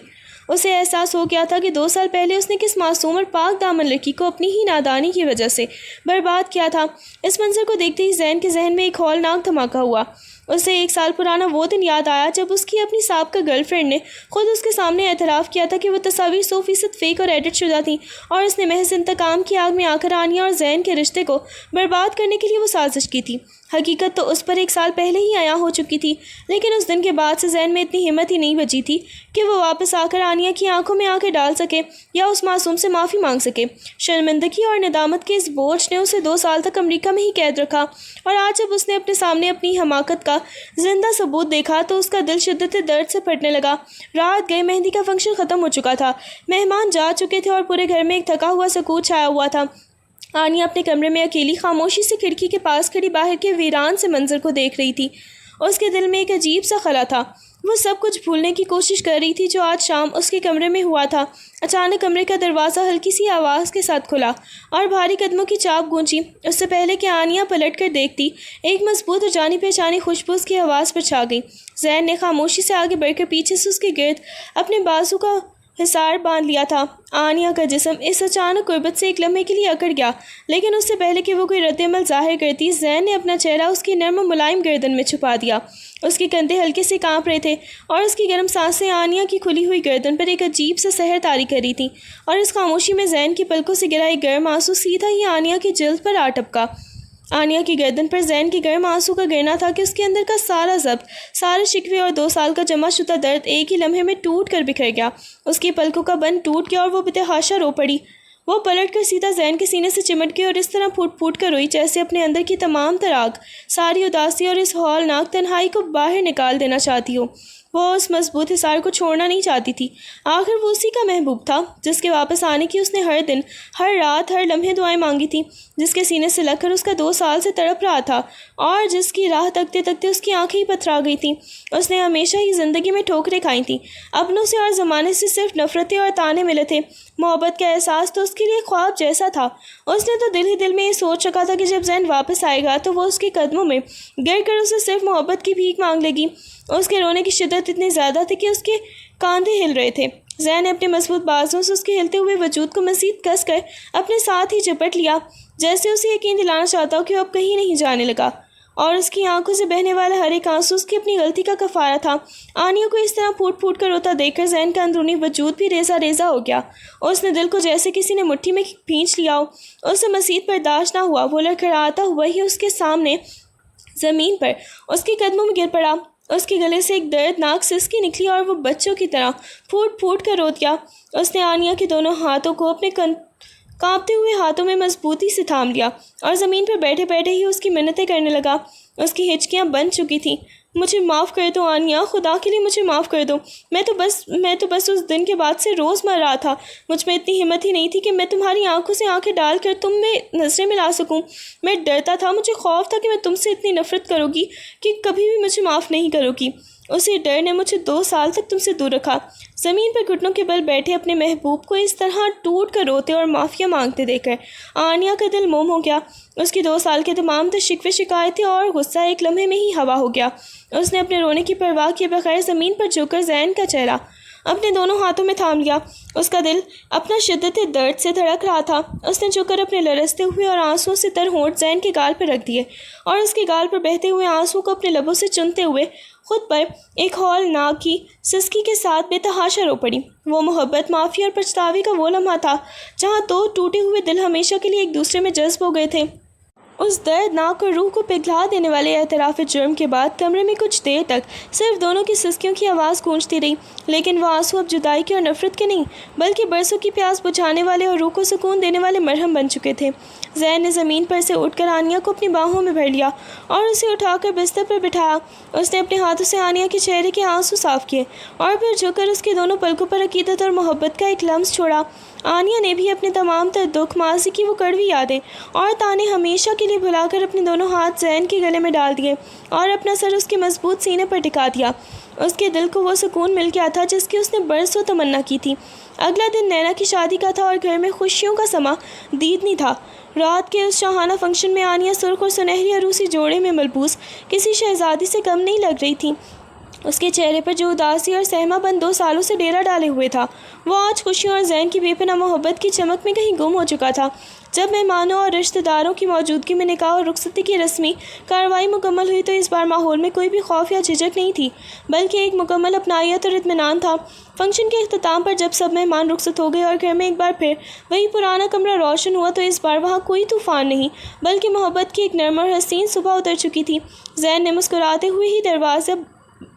اسے احساس ہو گیا تھا کہ 2 سال پہلے اس نے کس معصوم اور پاک دامن لڑکی کو اپنی ہی نادانی کی وجہ سے برباد کیا تھا۔ اس منظر کو دیکھتے ہی زین کے ذہن میں ایک ہولناک دھماکہ ہوا۔ اسے 1 سال پرانا وہ دن یاد آیا جب اس کی اپنی سابقہ گرل فرینڈ نے خود اس کے سامنے اعتراف کیا تھا کہ وہ تصاویر 100% فیک اور ایڈٹ شدہ تھیں، اور اس نے محض انتقام کی آگ میں آ کر عانیہ اور زین کے رشتے کو برباد کرنے کے لیے وہ سازش کی تھی۔ حقیقت تو اس پر 1 سال پہلے ہی عیاں ہو چکی تھی، لیکن اس دن کے بعد سے زین میں اتنی ہمت ہی نہیں بچی تھی کہ وہ واپس آ کر عانیہ کی آنکھوں میں آنکھیں ڈال سکے یا اس معصوم سے معافی مانگ سکے۔ شرمندگی اور ندامت کے اس بوجھ نے اسے 2 سال تک امریکہ میں ہی قید رکھا، اور آج جب اس نے اپنے سامنے اپنی حماقت کا زندہ ثبوت دیکھا تو اس کا دل شدت درد سے پھٹنے لگا۔ رات گئے، مہندی کا فنکشن ختم ہو چکا تھا، مہمان جا چکے تھے اور پورے گھر میں ایک تھکا ہوا سکوت چھایا ہوا تھا۔ عانیہ اپنے کمرے میں اکیلی خاموشی سے کھڑکی کے پاس کھڑی باہر کے ویران سے منظر کو دیکھ رہی تھی۔ اس کے دل میں ایک عجیب سا خلا تھا، وہ سب کچھ بھولنے کی کوشش کر رہی تھی جو آج شام اس کے کمرے میں ہوا تھا۔ اچانک کمرے کا دروازہ ہلکی سی آواز کے ساتھ کھلا اور بھاری قدموں کی چاپ گونجی۔ اس سے پہلے کہ عانیہ پلٹ کر دیکھتی، ایک مضبوط اور جانی پہچانی خوشبو اس کی آواز پر چھا گئی۔ زین نے خاموشی سے آگے بڑھ کر پیچھے سے اس کے گرد اپنے بازو کا حصار باندھ لیا تھا۔ عانیہ کا جسم اس اچانک قربت سے ایک لمحے کے لیے اکڑ گیا، لیکن اس سے پہلے کہ وہ کوئی رد عمل ظاہر کرتی، زین نے اپنا چہرہ اس کی نرم و ملائم گردن میں چھپا دیا۔ اس کے کندھے ہلکے سے کانپ رہے تھے اور اس کی گرم سانسیں عانیہ کی کھلی ہوئی گردن پر ایک عجیب سا سحر طاری کر رہی تھیں، اور اس خاموشی میں زین کی پلکوں سے گرا ایک گرم آنسو سیدھا ہی عانیہ کی جلد پر آ ٹپکا۔ عانیہ کی گردن پر زین کے گرم آنسو کا گرنا تھا کہ اس کے اندر کا سارا ضبط، سارے شکوے اور 2 سال کا جمع شدہ درد ایک ہی لمحے میں ٹوٹ کر بکھر گیا۔ اس کی پلکوں کا بند ٹوٹ گیا اور وہ بتحاشا رو پڑی۔ وہ پلٹ کر سیدھا زین کے سینے سے چمٹ گئی اور اس طرح پھوٹ پھوٹ کر روئی جیسے اپنے اندر کی تمام تر آگ، ساری اداسی اور اس ہولناک تنہائی کو باہر نکال دینا چاہتی ہو۔ وہ اس مضبوط حصار کو چھوڑنا نہیں چاہتی تھی۔ آخر وہ اسی کا محبوب تھا جس کے واپس آنے کی اس نے ہر دن، ہر رات، ہر لمحے دعائیں مانگی تھیں، جس کے سینے سے لگ کر اس کا 2 سال سے تڑپ رہا تھا، اور جس کی راہ تکتے تکتے اس کی آنکھیں ہی پتھرا گئی تھیں۔ اس نے ہمیشہ ہی زندگی میں ٹھوکریں کھائی تھیں، اپنوں سے اور زمانے سے صرف نفرتیں اور طعنے ملے تھے۔ محبت کا احساس تو اس کے لیے خواب جیسا تھا۔ اس نے تو دل ہی دل میں یہ سوچ رکھا تھا کہ جب زین واپس آئے گا تو وہ اس کے قدموں میں گر کر اسے صرف محبت کی بھیک مانگ لے گی۔ اس کے رونے کی شدت اتنی زیادہ تھی کہ اس کے کاندھے ہل رہے تھے۔ زین نے اپنے مضبوط بازوؤں سے اس کے ہلتے ہوئے وجود کو مزید کس کر اپنے ساتھ ہی چپٹ لیا، جیسے اسے یقین دلانا چاہتا ہو کہ وہ اب کہیں نہیں جانے لگا، اور اس کی آنکھوں سے بہنے والا ہر ایک آنسو اس کی اپنی غلطی کا کفارہ تھا۔ عانیہ کو اس طرح پھوٹ پھوٹ کر روتا دیکھ کر زین کا اندرونی وجود بھی ریزہ ریزہ ہو گیا۔ اس نے دل کو جیسے کسی نے مٹھی میں کھینچ لیا ہو۔ اسے مزید برداشت نہ ہوا، وہ لڑکھڑاتا ہوا ہی اس کے سامنے زمین پر اس کے قدموں میں گر پڑا۔ اس کے گلے سے ایک دردناک سسکی نکلی اور وہ بچوں کی طرح پھوٹ پھوٹ کر رو دیا۔ اس نے عانیہ کے دونوں ہاتھوں کو اپنے کانپتے ہوئے ہاتھوں میں مضبوطی سے تھام لیا اور زمین پر بیٹھے بیٹھے ہی اس کی منتیں کرنے لگا۔ اس کی ہچکیاں بند چکی تھیں۔ مجھے معاف کر دو عانیہ، خدا کے لیے مجھے معاف کر دو۔ میں تو بس اس دن کے بعد سے روز مر رہا تھا۔ مجھ میں اتنی ہمت ہی نہیں تھی کہ میں تمہاری آنکھوں سے آنکھیں ڈال کر تم میں نظریں ملا سکوں۔ میں ڈرتا تھا، مجھے خوف تھا کہ میں تم سے اتنی نفرت کرو گی کہ کبھی بھی مجھے معاف نہیں کرو گی۔ اسی ڈر نے مجھے 2 سال تک تم سے دور رکھا۔ زمین پر گھٹنوں کے بل بیٹھے اپنے محبوب کو اس طرح ٹوٹ کر روتے اور معافیا مانگتے دیکھ کر عانیہ کا دل موم ہو گیا۔ اس کی 2 سال کے تمام تر شکوے، شکایتیں اور غصہ ایک لمحے میں ہی ہوا ہو گیا۔ اس نے اپنے رونے کی پرواہ کیے بغیر زمین پر جھک کر زین کا چہرہ اپنے دونوں ہاتھوں میں تھام لیا۔ اس کا دل اپنا شدت درد سے دھڑک رہا تھا۔ اس نے جھک کر اپنے لرزتے ہوئے اور آنسوؤں سے تر ہونٹ زین کے گال پر رکھ دیے اور اس کے گال پر بہتے ہوئے آنسوؤں کو اپنے لبوں سے چنتے ہوئے خود پر ایک ہولناک کی سسکی کے ساتھ بے تحاشا رو پڑی۔ وہ محبت، معافی اور پچھتاوے کا وہ لمحہ تھا جہاں 2 ٹوٹے ہوئے دل ہمیشہ کے لیے ایک دوسرے میں جذب ہو گئے تھے۔ اس دردناک اور روح کو پگھلا دینے والے اعتراف جرم کے بعد کمرے میں کچھ دیر تک صرف دونوں کی سسکیوں کی آواز گونجتی رہی، لیکن وہ آنسو اب جدائی کے اور نفرت کے نہیں بلکہ برسوں کی پیاس بجھانے والے اور روح کو سکون دینے والے مرہم بن چکے تھے۔ زین نے زمین پر سے اٹھ کر عانیہ کو اپنی باہوں میں بھر لیا اور اسے اٹھا کر بستر پر بٹھایا۔ اس نے اپنے ہاتھوں سے عانیہ کے چہرے کے آنسو صاف کیے اور پھر جھک کر اس کے دونوں پلکوں پر عقیدت اور محبت کا ایک لمس چھوڑا۔ عانیہ نے بھی اپنے تمام تر دکھ، ماضی کی وہ کڑوی یادیں اور طعنے ہمیشہ کے لیے بھلا کر اپنے دونوں ہاتھ زین کے گلے میں ڈال دیے اور اپنا سر اس کے مضبوط سینے پر ٹکا دیا۔ اس کے دل کو وہ سکون مل گیا تھا جس کی اس نے برسوں تمنا کی تھی۔ اگلا دن نینا کی شادی کا تھا اور گھر میں خوشیوں کا سما دیدنی تھا۔ رات کے اس شاہانہ فنکشن میں عانیہ سرخ اور سنہری عروسی جوڑے میں ملبوس کسی شہزادی سے کم نہیں لگ رہی تھی۔ اس کے چہرے پر جو اداسی اور سہما بند 2 سالوں سے ڈیرا ڈالے ہوئے تھا، وہ آج خوشیوں اور زین کی بے پناہ محبت کی چمک میں کہیں گم ہو چکا تھا۔ جب مہمانوں اور رشتہ داروں کی موجودگی میں نکاح اور رخصتی کی رسمی کارروائی مکمل ہوئی تو اس بار ماحول میں کوئی بھی خوف یا جھجک نہیں تھی، بلکہ ایک مکمل اپنائیت اور اطمینان تھا۔ فنکشن کے اختتام پر جب سب مہمان رخصت ہو گئے اور گھر میں ایک بار پھر وہی پرانا کمرہ روشن ہوا تو اس بار وہاں کوئی طوفان نہیں، بلکہ محبت کی ایک نرم اور حسین صبح اتر چکی تھی۔ زین نے مسکراتے ہوئے ہی دروازہ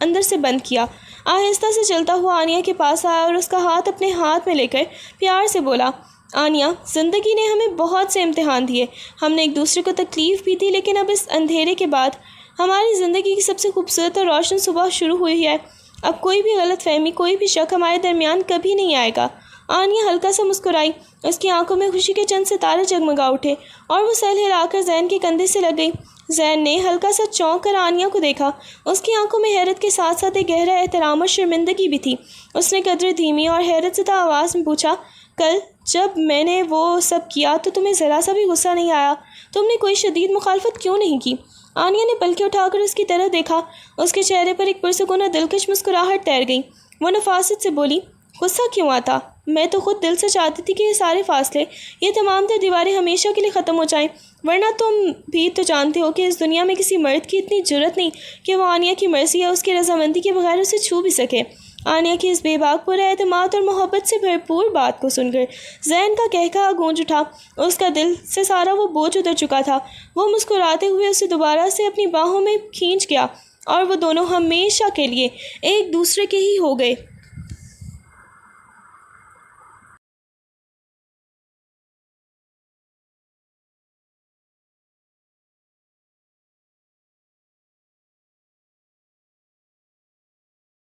اندر سے بند کیا، آہستہ سے چلتا ہوا آنیہ کے پاس آیا اور اس کا ہاتھ اپنے ہاتھ میں لے کر پیار سے بولا، آنیہ، زندگی نے ہمیں بہت سے امتحان دیے، ہم نے ایک دوسرے کو تکلیف بھی دی، لیکن اب اس اندھیرے کے بعد ہماری زندگی کی سب سے خوبصورت اور روشن صبح شروع ہوئی ہے۔ اب کوئی بھی غلط فہمی، کوئی بھی شک ہمارے درمیان کبھی نہیں آئے گا۔ آنیہ ہلکا سا مسکرائی، اس کی آنکھوں میں خوشی کے چند ستارے جگمگا اٹھے اور وہ سر ہلا کر زین کے کندھے سے لگ گئی۔ زین نے ہلکا سا چونک کر آنیہ کو دیکھا، اس کی آنکھوں میں حیرت کے ساتھ ساتھ ایک گہرا احترام اور شرمندگی بھی تھی۔ اس نے قدرے دھیمی اور حیرت زدہ آواز میں پوچھا، کل جب میں نے وہ سب کیا تو تمہیں ذرا سا بھی غصہ نہیں آیا؟ تم نے کوئی شدید مخالفت کیوں نہیں کی؟ آنیہ نے پلکیں اٹھا کر اس کی طرف دیکھا، اس کے چہرے پر ایک پرسکون اور دلکش مسکراہٹ تیر گئی۔ وہ نفاست سے بولی، غصہ کیوں آتا؟ میں تو خود دل سے چاہتی تھی کہ یہ سارے فاصلے، یہ تمام تر دیواریں ہمیشہ کے لیے ختم ہو جائیں، ورنہ تم بھی تو جانتے ہو کہ اس دنیا میں کسی مرد کی اتنی جرأت نہیں کہ وہ آنیہ کی مرضی یا اس کی رضامندی کے بغیر اسے چھو بھی سکے۔ آنیہ کی اس بے باک پر اعتماد اور محبت سے بھرپور بات کو سن کر زین کا قہقہا گونج اٹھا، اس کا دل سے سارا وہ بوجھ اتر چکا تھا۔ وہ مسکراتے ہوئے اسے دوبارہ سے اپنی باہوں میں کھینچ گیا اور وہ دونوں ہمیشہ کے لیے ایک دوسرے کے ہی ہو گئے۔